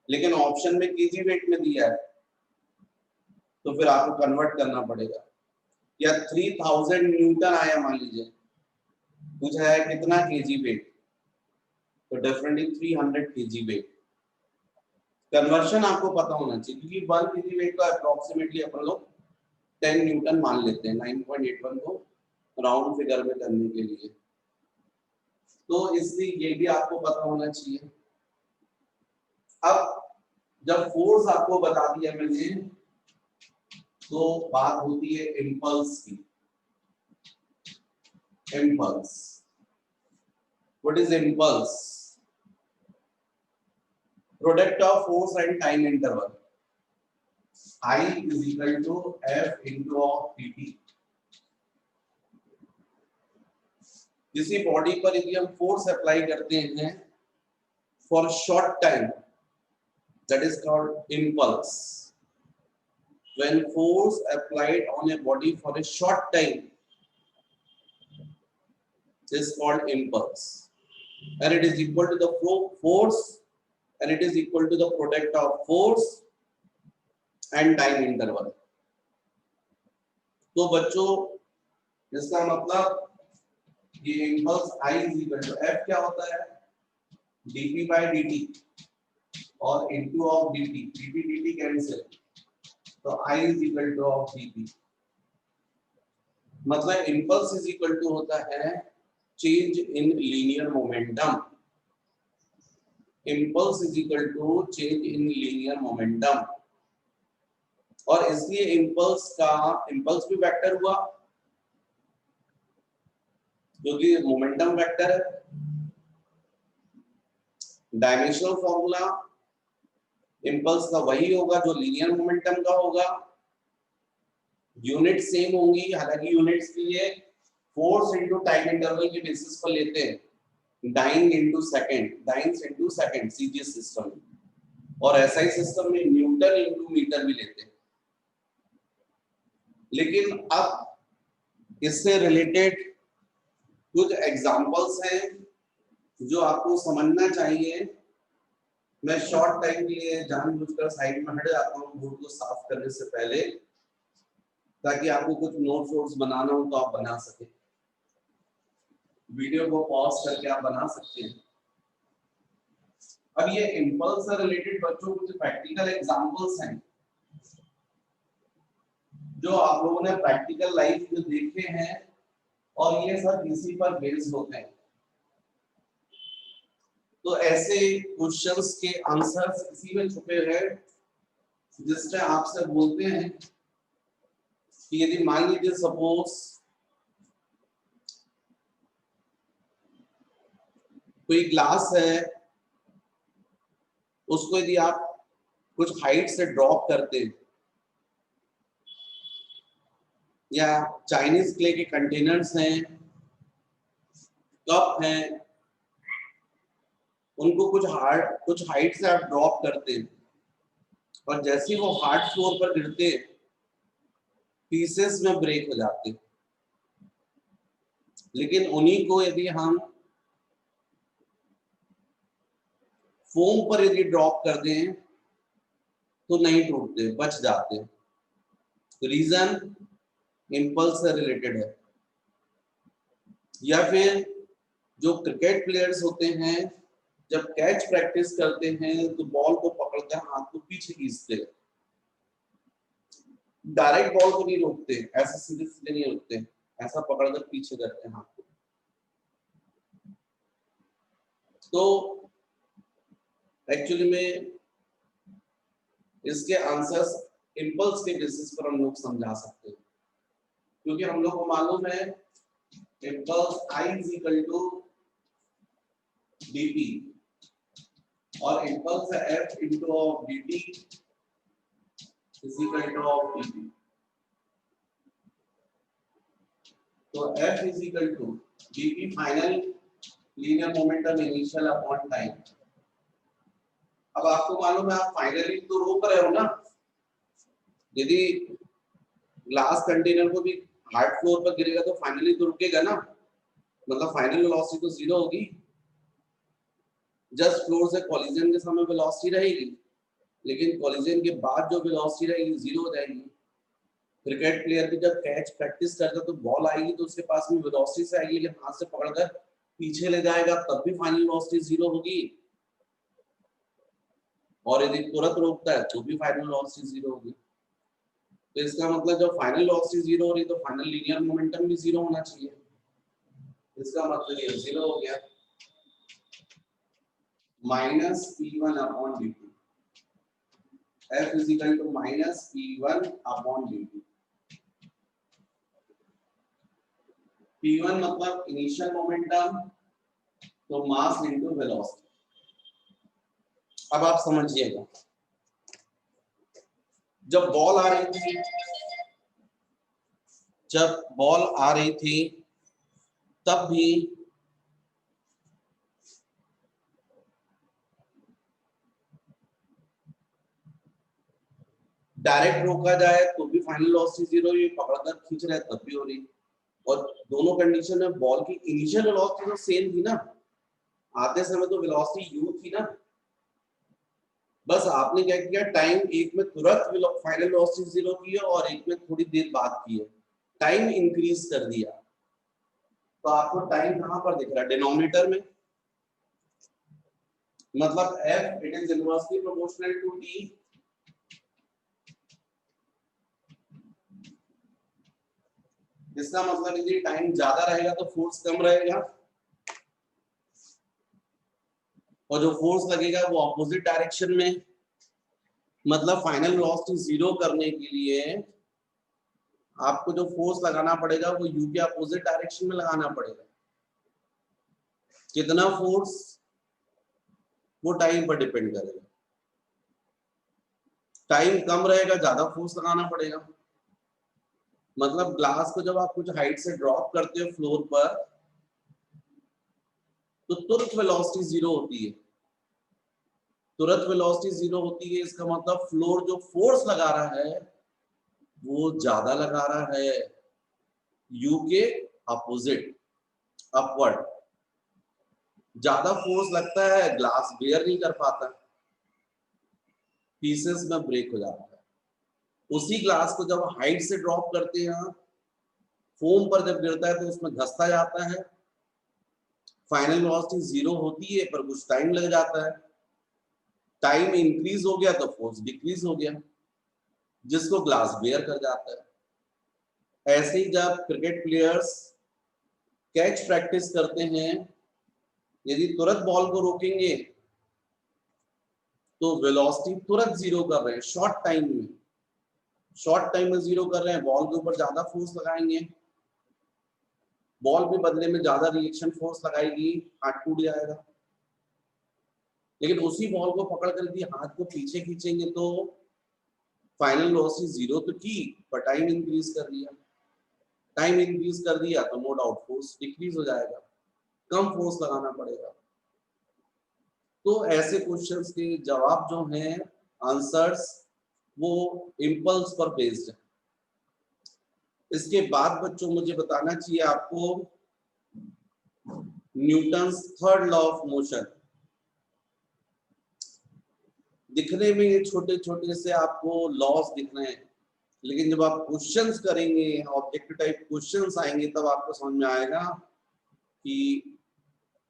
लेकिन ऑप्शन में केजी वेट में दिया है, तो फिर आपको कन्वर्ट करना पड़ेगा। या 3000 न्यूटन आया मान लीजिए, पूछा है कितना केजी वेट, तो डेफिनेटली 300 केजी वेट। कन्वर्शन आपको पता होना चाहिए, क्योंकि 1 केजी वेट का अप्रोक्सीमेटली अपन लोग 10 न्यूटन मान लेते हैं, 9.81 को राउंड फिगर में करने के लिए। तो इसलिए ये भी आपको पता होना चाहिए। अब जब फोर्स आपको बता दिया मैंने, तो बात होती है इम्पल्स की। Impulse, what is impulse? Product of force and time interval, I is equal to F into of pt। किसी बॉडी पर यदि हम फोर्स अप्लाई करते हैं for short time, that is called impulse। When force applied on a body for a short time is called impulse, and it is equal to the force, and it is equal to the product of force and time interval। तो बच्चों इसका मतलब ये impulse I is equal to F क्या होता है, dp by dt और into of dt, dp dt cancel, तो I is equal to of dp। मतलब इम्पल्स इज इक्वल टू होता है change in linear momentum. Impulse is equal to change in linear momentum. और इसलिए impulse भी vector हुआ, जो कि मोमेंटम वेक्टर है। डायमेंशनल फॉर्मूला इम्पल्स का वही होगा जो लीनियर मोमेंटम का होगा। यूनिट सेम होंगी, हालांकि यूनिट्स के लिए फोर्स इनटू टाइम इंटरवल के बेसिस पर लेते हैं, dyne into second CGS system, और एसआई सिस्टम में न्यूटन इनटू मीटर भी लेते हैं। लेकिन अब इससे रिलेटेड कुछ एग्जांपल्स हैं जो आपको समझना चाहिए। मैं शॉर्ट टाइम के लिए जानबूझकर साइड में हट जाता हूँ बोर्ड को साफ करने से पहले, ताकि आपको कुछ नोट्स बनाना हो तो आप बना सके। वीडियो को पॉज करके आप बना सकते हैं। अब ये इम्पल्स से रिलेटेड बच्चों कुछ प्रैक्टिकल एग्जांपल्स हैं। जो आप लोगों ने प्रैक्टिकल लाइफ में देखे हैं और ये सब इसी पर बेस्ड होते हैं। तो ऐसे क्वेश्चंस के आंसर्स इसी में छुपे हैं, जिससे आपसे बोलते हैं कि यदि मान लीजिए सपोज कोई ग्लास है, उसको यदि आप कुछ हाइट से ड्रॉप करते हैं, या चाइनीज क्ले के कंटेनर्स हैं, कप हैं, उनको कुछ हाइट से आप ड्रॉप करते हैं और जैसे ही वो हार्ड फ्लोर पर गिरते हैं पीसेस में ब्रेक हो जाते हैं। लेकिन उन्हीं को यदि हम फोम पर यदि ड्रॉप कर दें तो नहीं टूटते, बच जाते हैं। रीजन इंपल्स से रिलेटेड है। या फिर जो क्रिकेट प्लेयर्स होते हैं जब कैच प्रैक्टिस करते हैं तो बॉल को पकड़कर हाथ को पीछे खींचते हैं, डायरेक्ट बॉल को नहीं रोकते, ऐसे सीधे सीधे नहीं रोकते, ऐसा पकड़कर पीछे करते हैं हाथ को। तो एक्चुअली में इसके आंसर्स इंपल्स के बेसिस पर हम लोग समझा सकते हैं, क्योंकि हम लोग को मालूम है impulse I is equal to dt और impulse F into of dt is equal to of dt। तो F is equal to dt final linear momentum initial upon time. अब आपको मालूम है आप फाइनली तो रोक रहे हो ना, यदि ग्लास कंटेनर को भी हार्ड फ्लोर पर गिरेगा तो फाइनली तो रुकेगा ना, मतलब फाइनल वेलोसिटी तो जीरो होगी, जस्ट फ्लोर से कॉलिजन के समय वेलोसिटी रहेगी, लेकिन कॉलिजन के बाद जो वेलोसिटी रहेगी जीरो हो जाएगी। क्रिकेट प्लेयर भी जब कैच प्रैक्टिस करता तो बॉल आएगी तो उसके पास में वेलोसिटी से आएगी, लेकिन हाथ से पकड़कर पीछे ले जाएगा तब भी फाइनल वेलोसिटी जीरो होगी, और यदि तुरंत रोकता है तो भी फाइनल वेलोसिटी जीरो होगी। तो इसका मतलब जब फाइनल वेलोसिटी जीरो हो रही तो फाइनल लीनियर मोमेंटम भी जीरो होना चाहिए। इसका मतलब ये जीरो हो गया, minus P1 upon dt। F is equal to minus P1 upon dt। P1 मतलब इनिशियल मोमेंटम, तो मास इनटू वेलोसिटी। अब आप समझिएगा, जब बॉल आ रही थी तब भी डायरेक्ट रोका जाए तो भी फाइनल वेलोसिटी जीरो, ये पकड़कर खींच रहे तब भी हो रही, और दोनों कंडीशन में बॉल की इनिशियल वेलोसिटी तो सेम थी ना, आते समय तो वेलोसिटी u थी ना, बस आपने क्या किया टाइम एक में तुरंत फाइनल वेलोसिटी जीरो की है और एक में थोड़ी देर बाद की है, टाइम इंक्रीज कर दिया। तो आपको टाइम कहां पर दिख रहा है? डिनोमिनेटर में, मतलब f it is inversely proportional to t। इसका मतलब यदि टाइम ज्यादा रहेगा तो फोर्स कम रहेगा, और जो फोर्स लगेगा वो ऑपोजिट डायरेक्शन में, मतलब फाइनल वेलोसिटी जीरो करने के लिए आपको जो फोर्स लगाना पड़ेगा वो u के अपोजिट डायरेक्शन में लगाना पड़ेगा। कितना फोर्स वो टाइम पर डिपेंड करेगा, टाइम कम रहेगा ज्यादा फोर्स लगाना पड़ेगा। मतलब ग्लास को जब आप कुछ हाइट से ड्रॉप करते हो फ्लोर पर तो तुरंत वेलोसिटी जीरो होती है, तुरंत वेलोसिटी जीरो होती है, इसका मतलब फ्लोर जो फोर्स लगा रहा है वो ज्यादा लगा रहा है u के अपोजिट, अपवर्ड। ज्यादा फोर्स लगता है, ग्लास बेयर नहीं कर पाता, पीसेस में ब्रेक हो जाता है। उसी ग्लास को जब हाइट से ड्रॉप करते हैं, फोम पर जब गिरता है तो उसमें घसता जाता है, फाइनल वेलोसिटी जीरो होती है पर कुछ टाइम लग जाता है, टाइम इंक्रीज हो गया तो फोर्स डिक्रीज हो गया, जिसको ग्लास बेयर कर जाता है। ऐसे ही जब क्रिकेट प्लेयर्स कैच प्रैक्टिस करते हैं, यदि तुरंत बॉल को रोकेंगे तो वेलोसिटी तुरंत जीरो कर रहे हैं, शॉर्ट टाइम में जीरो कर रहे हैं। बॉल के ऊपर ज्यादा फोर्स लगाएंगे, बॉल भी बदले में ज्यादा रिएक्शन फोर्स लगाएगी, हाथ टूट जाएगा। लेकिन उसी बॉल को पकड़ कर यदि हाथ को पीछे खींचेंगे तो फाइनल वेलोसिटी जीरो तो की, पर टाइम इंक्रीज कर दिया। टाइम इंक्रीज कर दिया तो नो डाउट फोर्स डिक्रीज हो जाएगा, कम फोर्स लगाना पड़ेगा। तो ऐसे क्वेश्चंस के जवाब जो हैं, आंसर्स, वो इम्पल्स पर बेस्ड है। इसके बाद बच्चों मुझे बताना चाहिए आपको Newton's third law of motion. दिखने में ये छोटे छोटे से आपको लॉस दिख रहे हैं, लेकिन जब आप क्वेश्चंस करेंगे, ऑब्जेक्टिव टाइप क्वेश्चंस आएंगे, तब आपको समझ में आएगा कि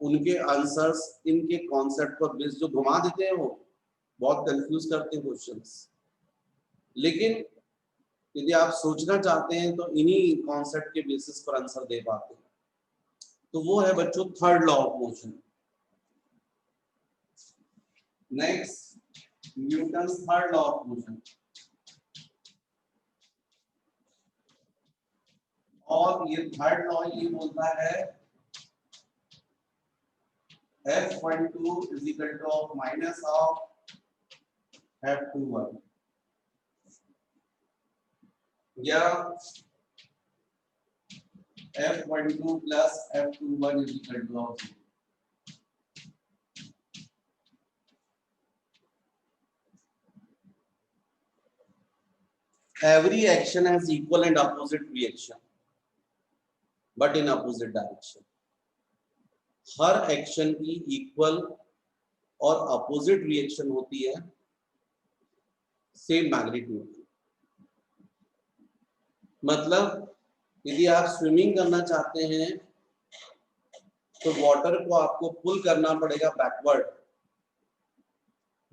उनके आंसर्स इनके कॉन्सेप्ट पर बेस्ड जो घुमा देते हैं, वो बहुत कंफ्यूज करते हैं क्वेश्चंस। लेकिन यदि आप सोचना चाहते हैं तो इन्हीं कॉन्सेप्ट के बेसिस पर आंसर दे पाते हैं। तो वो है बच्चों third law of motion. Next, Newton's third law of motion. और ये थर्ड लॉ ये बोलता है F12 is equal to of minus of F21, या F12 plus F21 is equal to of 0. Every action has equal and opposite reaction, but in opposite direction. Her action की equal और opposite reaction होती है, same magnitude. मतलब यदि आप swimming करना चाहते हैं तो वाटर को आपको पुल करना पड़ेगा बैकवर्ड,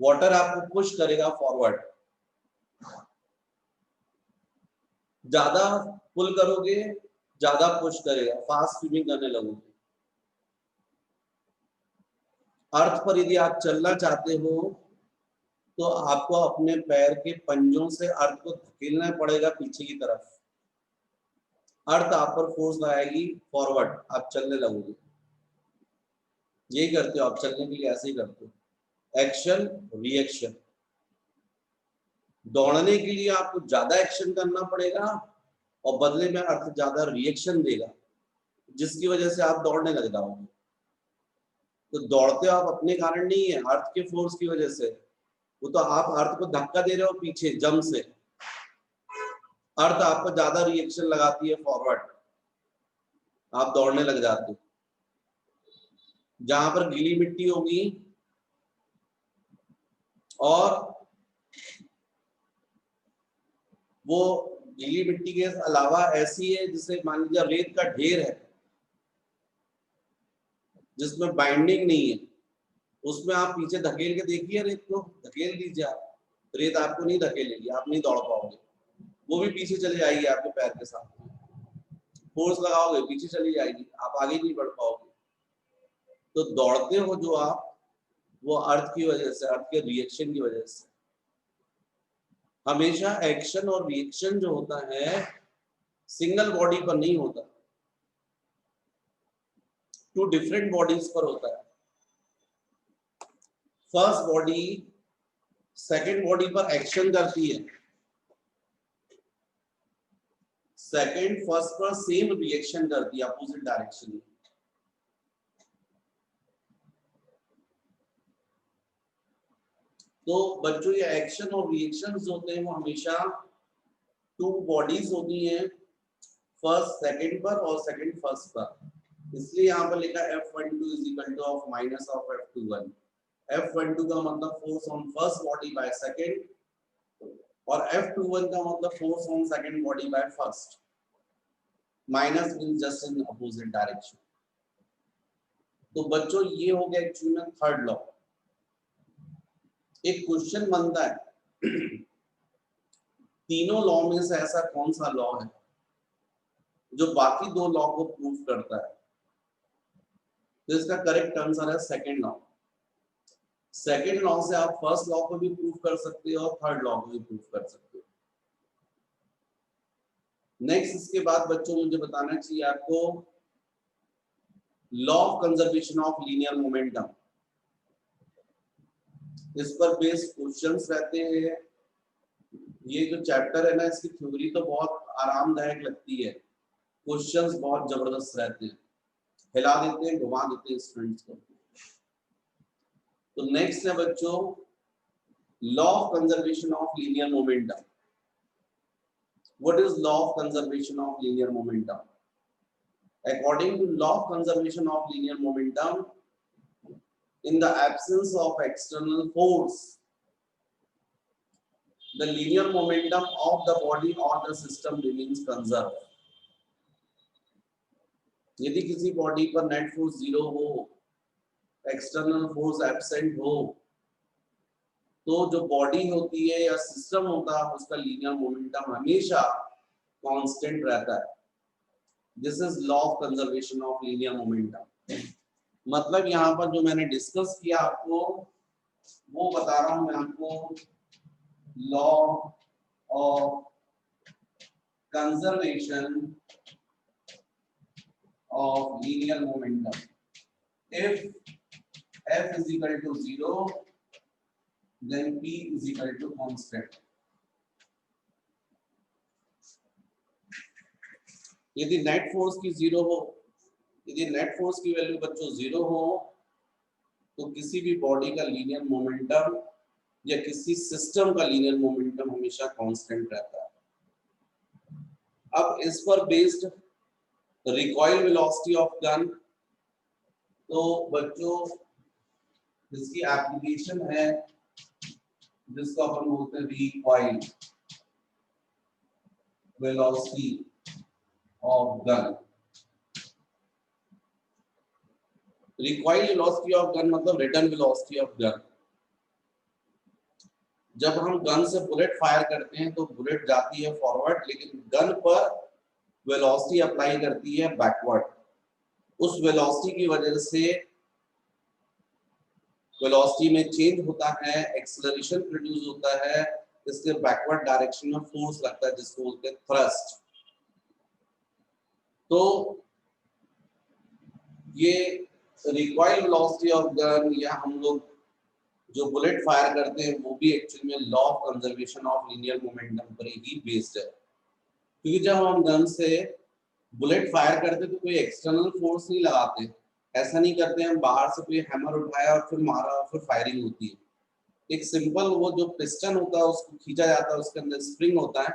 वाटर आपको पुश करेगा फॉरवर्ड। ज्यादा पुल करोगे ज्यादा पुश करेगा, फास्ट स्विमिंग करने लगोगे। अर्थ पर यदि आप चलना चाहते हो तो आपको अपने पैर के पंजों से अर्थ को धकेलना पड़ेगा पीछे की तरफ। अर्थ आप पर फोर्स लगाएगी फॉरवर्ड, आप चलने लगोगे। यही करते हो आप, चलने के लिए ऐसे ही करते हो, एक्शन रिएक्शन। दौड़ने के लिए आपको ज्यादा एक्शन करना पड़ेगा और बदले में अर्थ ज्यादा रिएक्शन देगा, जिसकी वजह से आप दौड़ने लग जाओगे। तो दौड़ते हो आप अपने कारण नहीं है, अर्थ के फोर्स की वजह से। वो तो आप अर्थ को धक्का दे रहे हो पीछे जम से, अर्थ आपको ज्यादा रिएक्शन लगाती है फॉरवर्ड, आप दौड़ने लग जाते हो। जहां पर गीली मिट्टी होगी और वो गीली मिट्टी के अलावा ऐसी है जिसे मान लीजिए रेत का ढेर है जिसमें बाइंडिंग नहीं है, उसमें आप पीछे धकेल के देखिए, रेत को धकेल दीजिए आप, रेत आपको नहीं धकेलेगी, आप नहीं दौड़ पाओगे, वो भी पीछे चली जाएगी आपके पैर के साथ। फोर्स लगाओगे पीछे चली जाएगी, आप आगे नहीं बढ़ पाओगे। तो दौड़ते हो जो आप, वो अर्थ की वजह से, अर्थ के रिएक्शन की वजह से। हमेशा एक्शन और रिएक्शन जो होता है सिंगल बॉडी पर नहीं होता, टू डिफरेंट बॉडीज पर होता है। फर्स्ट बॉडी सेकंड बॉडी पर एक्शन करती है, सेकंड फर्स्ट पर सेम रिएक्शन करती है अपोजिट डायरेक्शन में। तो बच्चों ये एक्शन और रिएक्शंस होते हैं वो हमेशा टू बॉडीज होती हैं, फर्स्ट सेकंड पर और सेकंड फर्स्ट पर। इसलिए यहाँ पर लिखा है F12 is equal to of minus of F21। F12 का मतलब force on first body by second और F21 का मतलब force on second body by first. Minus means just in opposite direction. तो बच्चों ये हो गया एक्चुअली में थर्ड लॉ। एक क्वेश्चन बनता है तीनों लॉ में से ऐसा कौन सा लॉ है जो बाकी दो लॉ को प्रूव करता है। तो इसका करेक्ट आंसर है सेकंड लॉ। सेकंड लॉ से आप फर्स्ट लॉ को भी प्रूव कर सकते हो और थर्ड लॉ को भी प्रूव कर सकते हो। नेक्स्ट इसके बाद बच्चों मुझे बताना चाहिए आपको law of conservation of linear momentum. इस पर बेस्ड क्वेश्चंस रहते हैं। ये जो चैप्टर है ना, इसकी थ्योरी तो बहुत आरामदायक लगती है, क्वेश्चंस बहुत जबरदस्त रहते हैं, हिला देते हैं, घुमा देते हैं स्टूडेंट्स को। तो नेक्स्ट है बच्चों law of conservation of linear momentum. What is law of conservation of linear momentum? According to law of conservation of linear momentum, in the absence of external force, the linear momentum of the body or the system remains conserved. यदि किसी body पर net force 0 हो, external force absent हो, तो जो body होती है या सिस्टम होता है उसका लीनियर मोमेंटम हमेशा कांस्टेंट रहता है। This is law of conservation of linear momentum. मतलब यहाँ पर जो मैंने डिस्कस किया आपको वो बता रहा हूं मैं आपको, law of conservation of linear momentum. If F is equal to 0, then P is equal to constant. यदि नेट फोर्स की 0 हो, यदि नेट फोर्स की वैल्यू बच्चों 0 हो, तो किसी भी बॉडी का लीनियर मोमेंटम या किसी सिस्टम का लीनियर मोमेंटम हमेशा कांस्टेंट रहता है। अब इस पर based recoil velocity of gun, तो बच्चों जिसकी एप्लीकेशन है जिसको अपन बोलते हैं recoil velocity of gun. Recoil velocity of gun मतलब रिटर्न वेलोसिटी ऑफ गन। जब हम गन से बुलेट फायर करते हैं तो बुलेट जाती है फॉरवर्ड, लेकिन गन पर वेलोसिटी अप्लाई करती है बैकवर्ड। उस वेलोसिटी की वजह से वेलोसिटी में चेंज होता है, एक्सेलरेशन प्रोड्यूस होता है, इसके बैकवर्ड डायरेक्शन में फोर्स लगता है जिसको बोलते हैं थ्रस्ट। तो ये रिकॉइल वेलोसिटी ऑफ गन या हम लोग जो बुलेट फायर करते हैं वो भी एक्चुअली में law of conservation of linear momentum पर ही बेस्ड है। क्योंकि जब हम गन से बुलेट फायर करते तो कोई एक्सटर्नल फोर्स नहीं लगाते, ऐसा नहीं करते हम बाहर से कोई हैमर उठाया और फिर मारा और फिर फायरिंग होती है। एक सिंपल वो जो पिस्टन होता है उसको खींचा जाता है, उसके अंदर स्प्रिंग होता है,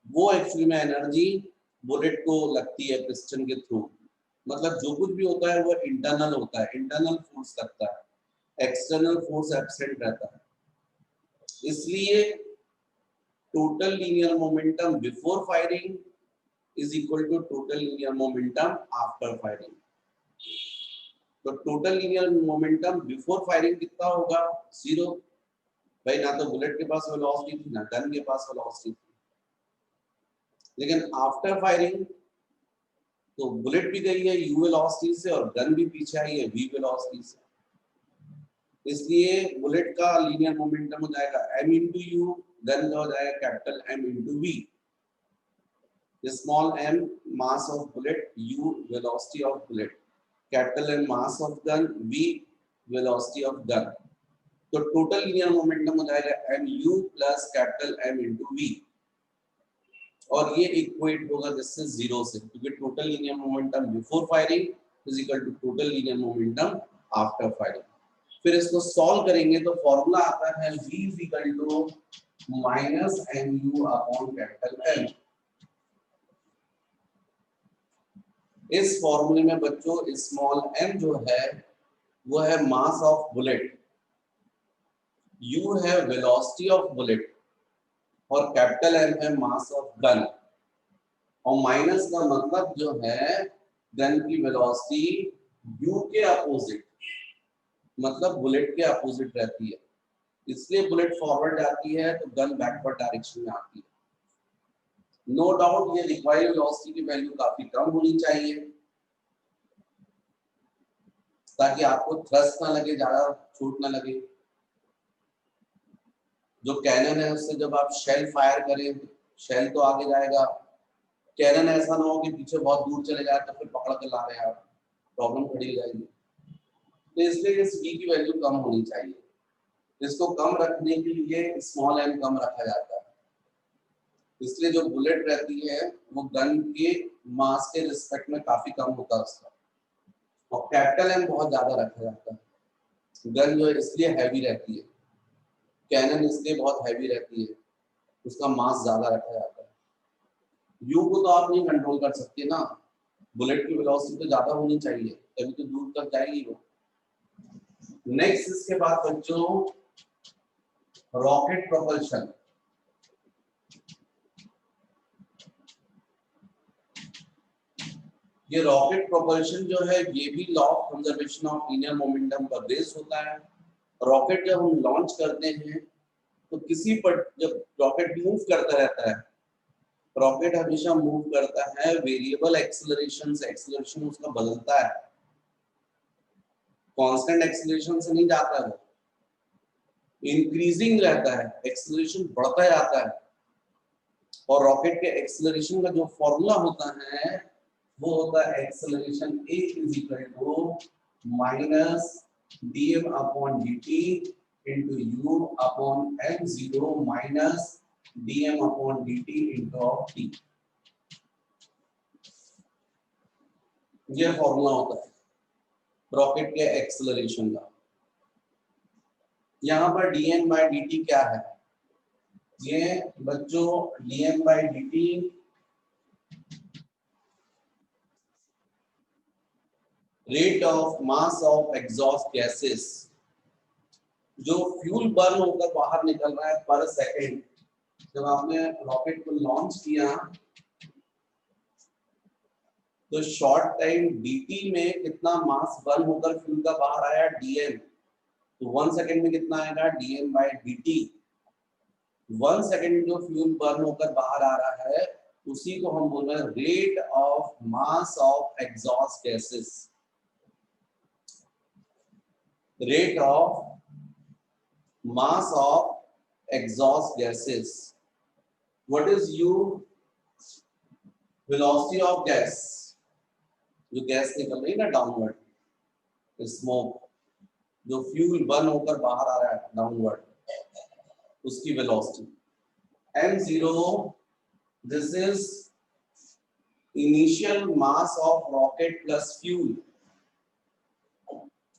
वो एक्चुअली में एनर्जी बुलेट को लगती है पिस्टन के थ्रू। मतलब जो कुछ भी होता है वो इंटरनल होता है, इंटरनल फोर्स लगता है, एक्सटर्नल फोर्स एब्सेंट रहता है। इसलिए total linear momentum before firing is equal to total linear momentum after firing. तो total linear momentum before firing कितना होगा? 0। भाई ना तो बुलेट के पास वेलोसिटी थी ना गन के पास वेलोसिटी थी। लेकिन आफ्टर फायरिंग तो बुलेट भी गई है u वेलोसिटी से और गन भी पीछे आई है v वेलोसिटी से। इसलिए बुलेट का लीनियर मोमेंटम हो जाएगा m इंटू यू, गन का हो जाएगा capital M into v। Small m mass of bullet, u velocity of bullet, capital M mass of gun, v velocity of gun. तो total linear momentum हो जाएगा mu plus capital M into v, और ये equate होगा जिससे 0 से, क्योंकि total linear momentum before firing is equal to total linear momentum after firing. फिर इसको सॉल्व करेंगे तो फॉर्मूला आता है v is equal to minus mu upon capital M। इस फॉर्मूले में बच्चों स्मॉल m जो है वो है मास ऑफ बुलेट, u है वेलोसिटी ऑफ बुलेट और कैपिटल M है मास ऑफ गन। और माइनस का मतलब जो है गन की वेलोसिटी u के अपोजिट, मतलब बुलेट के अपोजिट रहती है। इसलिए बुलेट फॉरवर्ड जाती है तो गन बैकवर्ड डायरेक्शन में आती है। नो डाउट ये रिक्वायर्ड वेलोसिटी की वैल्यू काफी कम होनी चाहिए ताकि आपको थ्रस्ट ना लगे, ज्यादा चोट ना लगे। जो कैनन है उससे जब आप शेल फायर करें, शेल तो आगे जाएगा, कैनन ऐसा ना हो कि पीछे बहुत दूर चले जाए तो फिर पकड़ के ला रहे हैं आप, प्रॉब्लम खड़ी हो जाएगी। तो इसलिए इस v की वैल्यू कम होनी चाहिए। इसको कम रखने के लिए स्मॉल m कम रखा जाता है। इसलिए जो बुलेट रहती है वो गन के मास के रिस्पेक्ट में काफी कम होता है उसका, और कैपिटल M बहुत ज्यादा रखा जाता है। गन जो है इसलिए हैवी रहती है, कैनन इसलिए बहुत हैवी रहती है, उसका मास ज्यादा रखा जाता है। यू को तो आप नहीं कंट्रोल कर सकते ना, बुलेट की वेलोसिटी तो ज्यादा होनी चाहिए तभी तो दूर तक जाएगी वो। नेक्स्ट इसके बाद बच्चों रॉकेट प्रोपल्शन। ये रॉकेट प्रोपल्शन जो है ये भी law of conservation of linear momentum पर बेस होता है। रॉकेट जब हम लॉन्च करते हैं तो किसी पर जब रॉकेट मूव करता रहता है, रॉकेट हमेशा मूव करता है वेरिएबल एक्सेलरेशन से, एक्सेलरेशन उसका बदलता है, कांस्टेंट एक्सेलरेशन से नहीं जाता है, इंक्रीजिंग रहता है, एक्सेलरेशन बढ़ता जाता है। और रॉकेट के एक्सेलरेशन का जो फॉर्मूला होता है वो होता है acceleration a is equal to minus dm upon dt into u upon m0 minus dm upon dt into t। ये फॉर्मूला होता है रॉकेट के एक्सेलरेशन का। यहाँ पर dm by dt क्या है? ये बच्चों dm by dt rate of mass of exhaust gases, जो फ्यूल बर्न होकर बाहर निकल रहा है पर सेकंड। जब आपने रॉकेट को लॉन्च किया तो शॉर्ट टाइम dt में कितना मास बर्न होकर फ्यूल का बाहर आया dm, तो 1 सेकंड में कितना आएगा dm by dt। 1 सेकंड में जो फ्यूल बर्न होकर बाहर आ रहा है उसी को हम बोल रहे हैं rate of mass of exhaust gases, rate of mass of exhaust gases. What is u? Velocity of gas, जो गैस निकल रही है ना डाउनवर्ड, स्मोक, जो फ्यूल बर्न होकर बाहर आ रहा है डाउनवर्ड, उसकी velocity m0, this is initial mass of rocket plus fuel।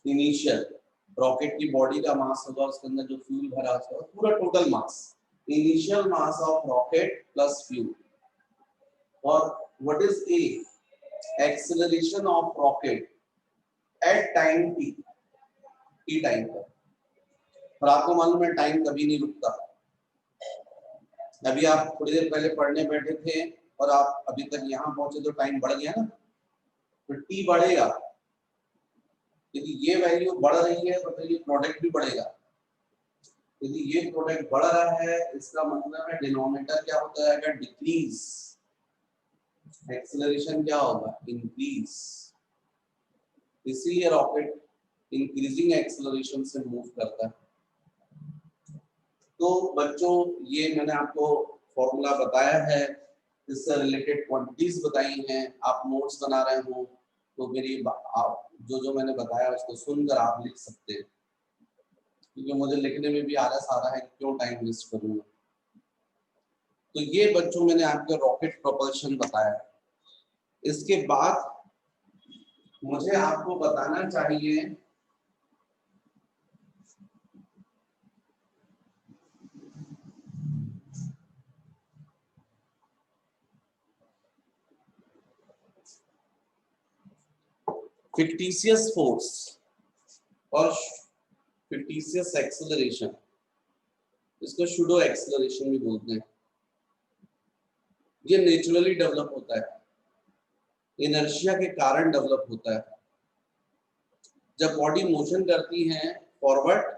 Initial rocket की बॉडी का मास होगा, उसके अंदर जो फ्यूल भरा होगा पूरा total mass, initial mass of rocket plus fuel. और what is A? Acceleration of rocket at time t, t time पर। और आपको मालूम है टाइम कभी नहीं रुकता। अभी आप थोड़ी देर पहले पढ़ने बैठे थे और आप अभी तक यहाँ पहुंचे तो टाइम बढ़ गया ना, तो t बढ़ेगा। यदि ये वैल्यू बढ़ रही है तो ये प्रोडक्ट भी बढ़ेगा। यदि ये प्रोडक्ट बढ़ रहा है इसका मतलब है डिनोमिनेटर क्या होता जाएगा? डिक्रीज। एक्सेलरेशन क्या होगा? इंक्रीज। इसीलिए रॉकेट इंक्रीजिंग एक्सेलरेशन से मूव करता है। तो बच्चों ये मैंने आपको फॉर्मूला बताया है, इससे रिलेटेड क्वांटिटीज बताई हैं। आप नोट्स बना रहे हो तो मेरी आप जो मैंने बताया उसको सुनकर आप लिख सकते हैं, क्योंकि मुझे लिखने में भी आलस आ रहा है, क्यों टाइम वेस्ट करूंगा। तो ये बच्चों मैंने आपको रॉकेट प्रोपल्शन बताया। इसके बाद मुझे आपको बताना चाहिए फिक्टिशियस फोर्स और फिक्टिशियस एक्सेलरेशन, इसको सूडो एक्सेलरेशन भी बोलते हैं। ये नेचुरली डेवलप होता है, इनर्शिया के कारण डेवलप होता है। जब बॉडी मोशन करती है फॉरवर्ड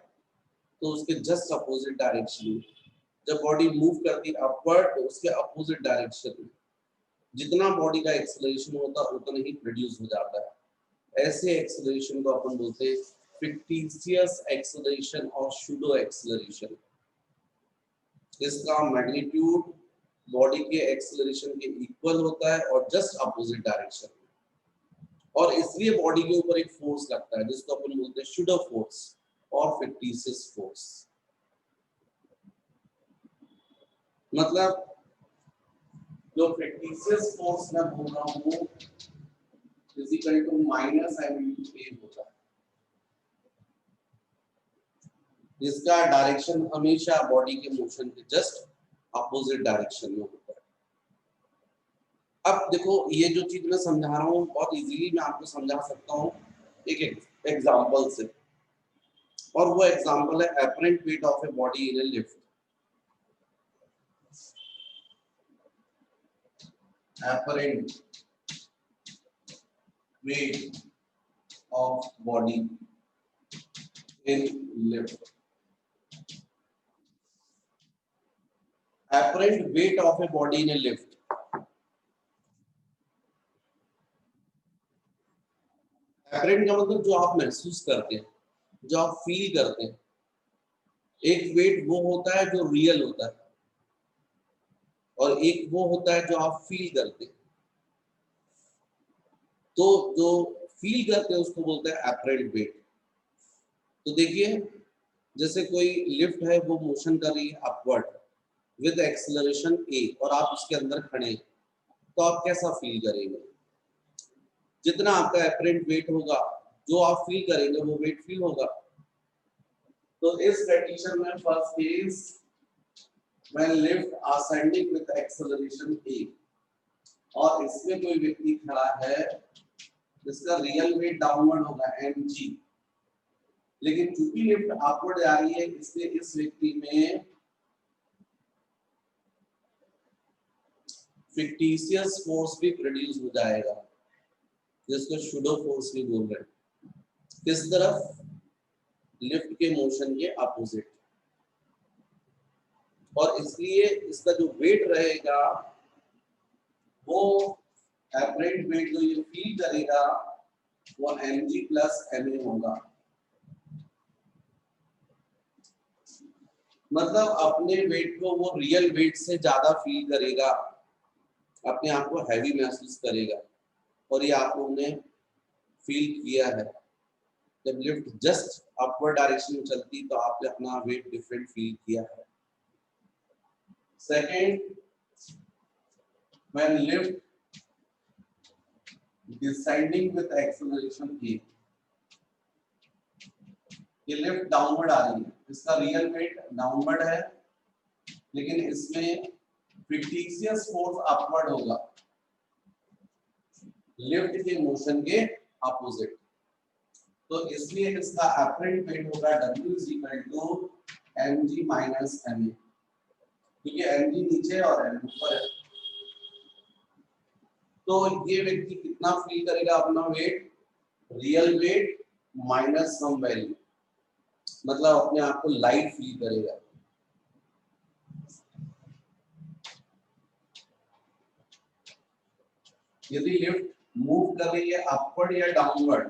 तो उसके जस्ट अपोजिट डायरेक्शन में जब बॉडी मूव करती है अपवर्ड तो उसके अपोजिट डायरेक्शन में जितना बॉडी का एक्सेलरेशन होता है उतना ही प्रोड्यूस हो जाता है। ऐसे एक्सेलरेशन को अपन बोलते हैं फिक्टिशियस एक्सेलरेशन और सूडो एक्सेलरेशन। इसका मैग्नीट्यूड बॉडी के एक्सेलरेशन के इक्वल होता है और जस्ट अपोजिट डायरेक्शन में, और इसलिए बॉडी के ऊपर एक फोर्स लगता है जिसको अपन बोलते हैं सूडो फोर्स और फिक्टिशियस फोर्स। मतलब जो फिक्टिशियस फोर्स मैं बोल रहा हूँ फिजिकल टू माइनस m/a होता है, जिसका डायरेक्शन हमेशा बॉडी के मोशन के जस्ट अपोजिट डायरेक्शन में होता है। अब देखो ये जो चीज मैं समझा रहा हूँ बहुत इजीली मैं आपको समझा सकता हूँ एक एग्जांपल से, और वो एग्जांपल है apparent weight of a body in A lift. apparent weight of body in lift. Apparent weight of a body in a lift. Apparent का मतलब जो आप महसूस करते हैं, जो आप फील करते हैं। एक वेट वो होता है जो रियल होता है और एक वो होता है जो आप फील करते हैं। तो जो फील करते हैं उसको बोलते हैं अपरेंट वेट। तो देखिए जैसे कोई लिफ्ट है वो मोशन कर रही है अपवर्ड विद एक्सेलरेशन a और आप उसके अंदर खड़े हैं, तो आप कैसा फील करेंगे? जितना आपका अपरेंट वेट होगा जो आप फील करेंगे वो वेट फील होगा। तो इस कंडीशन में first is when lift ascending with acceleration a और इसमें कोई व्यक्ति खड़ा है जिसका रियल वेट डाउनवर्ड होगा mg, लेकिन चूंकि लिफ्ट अपवर्ड जा रही है इसलिए इस व्यक्ति में फिक्टिशियस फोर्स भी प्रोड्यूस हो जाएगा जिसको सूडो फोर्स भी बोल रहे हैं। किस तरफ? लिफ्ट के मोशन के अपोजिट। और इसलिए इसका जो वेट रहेगा वो अपरेंट वेट जो ये फील करेगा वो mg प्लस ma होगा। मतलब अपने वेट को वो रियल वेट से ज्यादा फील करेगा, अपने आप को हैवी महसूस करेगा। और ये आप लोगों ने फील किया है जब लिफ्ट जस्ट अपवर्ड डायरेक्शन में चलती तो आपने अपना वेट डिफरेंट फील किया है। Second, when lift descending with acceleration a, ये लिफ्ट डाउनवर्ड आ रही है, इसका रियल वेट डाउनवर्ड है लेकिन इसमें फिक्टिशियस फोर्स अपवर्ड होगा लिफ्ट के मोशन के अपोजिट। तो इसलिए इसका अपरेंट वेट होगा W = mg - ma, क्योंकि mg नीचे और m ऊपर है। तो ये व्यक्ति कितना फील करेगा अपना weight? Real weight minus some value, मतलब अपने आप को लाइट फील करेगा। यदि लिफ्ट मूव कर रही है अपवर्ड या downward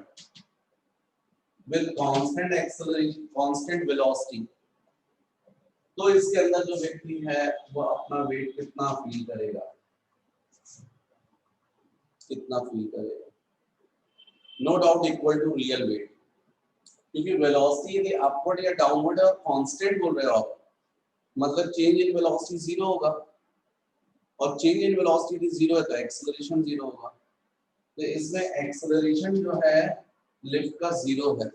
with constant acceleration, constant velocity, तो इसके अंदर जो व्यक्ति है वो अपना वेट कितना फील करेगा? कितना फील करेगा? No doubt equal to real weight, क्योंकि वेलोसिटी यदि अपवर्ड या डाउनवर्ड और कांस्टेंट बोल रहे हो आप, मतलब चेंज इन वेलोसिटी जीरो होगा, और चेंज इन वेलोसिटी यदि जीरो है तो एक्सेलरेशन जीरो होगा। तो इसमें एक्सेलरेशन जो है लिफ्ट का जीरो है,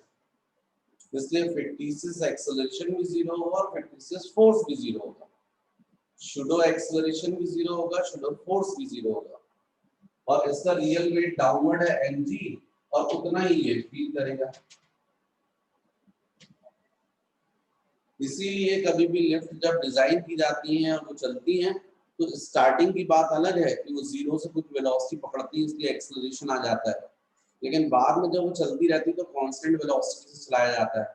इसलिए फिक्टिशियस एक्सेलरेशन भी जीरो होगा और फिक्टिशियस फोर्स भी जीरो होगा। सूडो एक्सेलरेशन भी जीरो होगा, सूडो फोर्स भी जीरो होगा, और इसका रियल वेट डाउनवर्ड है mg और उतना ही ये फील करेगा। इसीलिए कभी भी लिफ्ट जब डिजाइन की जाती है और वो चलती हैं तो स्टार्टिंग की बात अलग है कि वो जीरो से कुछ वेलोसिटी पकड़ती है इसलिए एक्सेलरेशन आ जाता है, लेकिन बाद में जब वो चलती रहती है तो कांस्टेंट वेलोसिटी से चलाया जाता है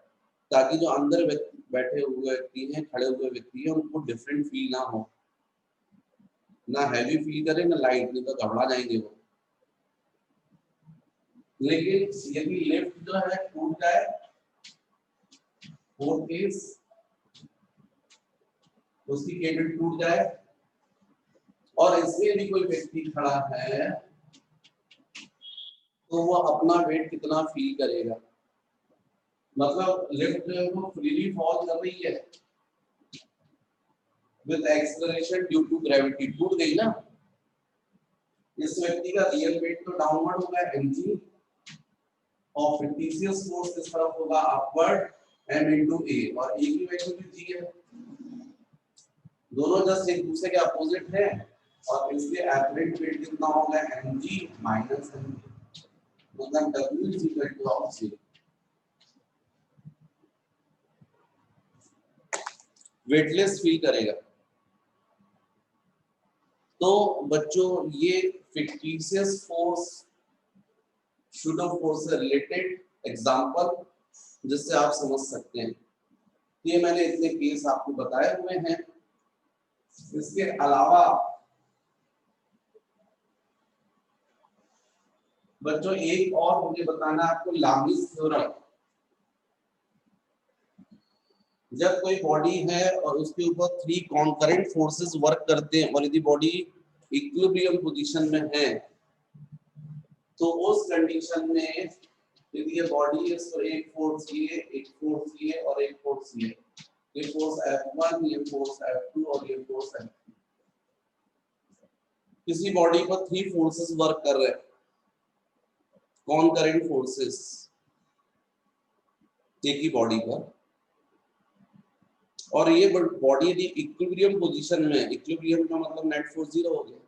ताकि जो अंदर बैठे हुए व्यक्ति हैं, खड़े हुए व्यक्ति हैं, उनको डिफरेंट फील ना हो, ना हैवी फील करे ना लाइट, नहीं तो घबरा जाएंगे वो। लेकिन यदि लिफ्ट जो है टूट जाए, फोर केस उसकी केबल टूट जाए और इसमें यदि कोई व्यक्ति खड़ा है तो वो अपना वेट कितना फील करेगा। मतलब लिफ्ट जो है वो फ्रीली फॉल कर रही है with acceleration due to gravity, टूट गई ना, इस व्यक्ति का रियल वेट तो डाउनवर्ड होगा mg और फिक्टिशियस फोर्स इस तरफ होगा अपवर्ड m into a और a की वैल्यू भी g है, दोनों जस्ट एक दूसरे के अपोजिट हैं और इसलिए एवरेज वेट कितना होगा mg माइनस mg, मतलब w is equal to of c। Weightless feel करेगा। तो बच्चों ये फिक्टिशियस फोर्स शूडो फोर्स से रिलेटेड एग्जांपल जिससे आप समझ सकते हैं, ये मैंने इतने केस आपको बताए हुए हैं। इसके अलावा बच्चों एक और मुझे बताना आपको, लामीज थ्योरम। जब कोई बॉडी है और उसके ऊपर 3 कॉन्करेंट फोर्सेस वर्क करते हैं और यदि बॉडी इक्विलिब्रियम पोजीशन में है तो उस कंडीशन में यदि ये बॉडी है तो एक फोर्स ये, एक फोर्स ये और एक फोर्स ये फोर्स F1, ये फोर्स F2 और ये फोर्स F3। किसी बॉडी पर 3 फोर्सेस वर्क कर रहे हैं, कॉन्करेंट फोर्सेस एक ही बॉडी पर, और ये बॉडी यदि इक्विलिब्रियम पोजीशन में, इक्विलिब्रियम का मतलब नेट फोर्स 0 हो गया,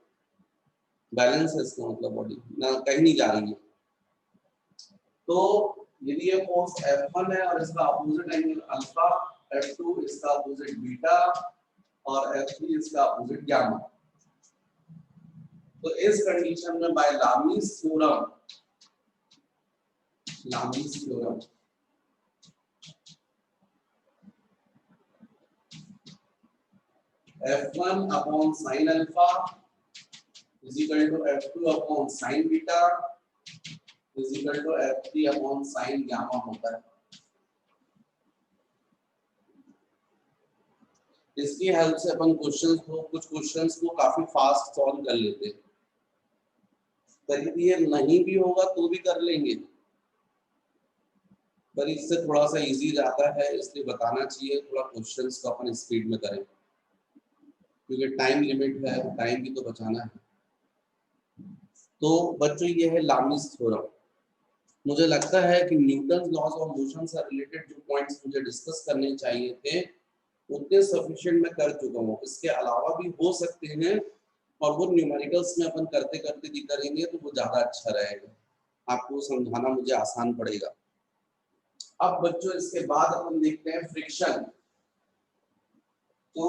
बैलेंस है इसका मतलब, बॉडी ना कहीं नहीं जा रही है। तो यदि ये फोर्स F1 है और इसका अपोजिट एंगल अल्फा, F2 इसका अपोजिट बीटा और F3 इसका अपोजिट गामा, तो इस कंडीशन में by Lami's theorem, Lami's theorem F1 upon sin alpha is equal to F2 upon sin beta is equal to F3 upon sin gamma होता है। इसकी help से अपन कुछ क्वेश्चंस को काफी फास्ट सॉल्व कर लेते हैं, कभी ये नहीं भी होगा तो भी कर लेंगे, पर इससे थोड़ा सा इजी जाता है, इसलिए बताना चाहिए थोड़ा क्वेश्चंस को अपन स्पीड में करें क्योंकि टाइम लिमिट है, टाइम भी तो बचाना है। तो बच्चों ये है लामीज थ्योरम। मुझे लगता है कि न्यूटन लॉज ऑफ मोशन से रिलेटेड जो पॉइंट्स मुझे डिस्कस करने चाहिए थे उतने सफिशिएंट मैं कर चुका हूँ, इसके अलावा भी हो सकते हैं और वो न्यूमेरिकल्स में अपन करते करते भी करेंगे तो वो ज्यादा अच्छा रहेगा, आपको समझाना मुझे आसान पड़ेगा। अब बच्चों इसके बाद अपन देखते हैं फ्रिक्शन। तो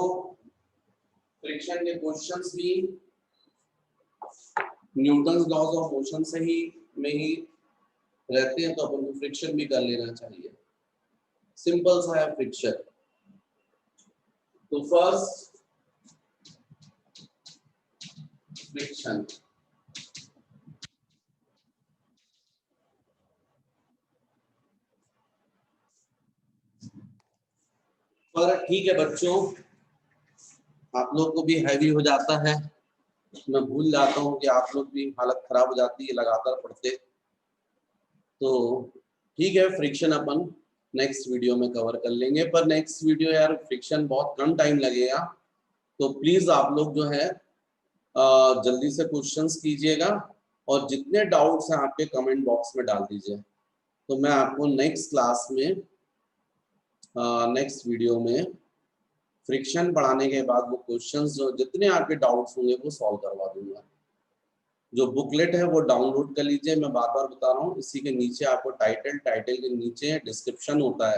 फ्रिक्शन के क्वेश्चंस भी न्यूटन लॉज ऑफ मोशन से ही में ही रहते हैं, तो अपन को फ्रिक्शन भी कर लेना चाहिए। सिंपल सा है फ्रिक्शन। तो फर्स्ट फ्रिक्शन, पर ठीक है बच्चों, आप लोग को भी हैवी हो जाता है, मैं भूल जाता हूँ कि आप लोग भी हालत खराब हो जाती है लगातार पढ़ते, तो ठीक है फ्रिक्शन अपन नेक्स्ट वीडियो में कवर कर लेंगे। पर नेक्स्ट वीडियो यार फ्रिक्शन बहुत कम टाइम लगेगा, तो प्लीज आप लोग जो है जल्दी से क्वेश्चंस कीजिएगा और जितने डाउट्स हैं आपके कमेंट बॉक्स में डाल दीजिए, तो मैं आपको नेक्स्ट क्लास में नेक्स्ट वीडियो में फ्रिक्शन पढ़ाने के बाद वो क्वेश्चंस जो जितने आपके डाउट्स होंगे वो सॉल्व करवा दूंगा। जो बुकलेट है वो डाउनलोड कर लीजिए, मैं बार बार बता रहा हूँ, इसी के नीचे आपको टाइटल के नीचे डिस्क्रिप्शन होता है,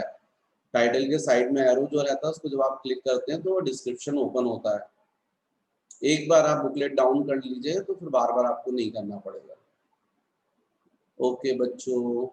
टाइटल के साइड में एरो जो रहता है उसको जब आप क्लिक करते हैं तो वो डिस्क्रिप्शन ओपन होता है। एक बार आप बुकलेट डाउन कर लीजिए तो फिर बार बार आपको नहीं करना पड़ेगा। ओके बच्चों।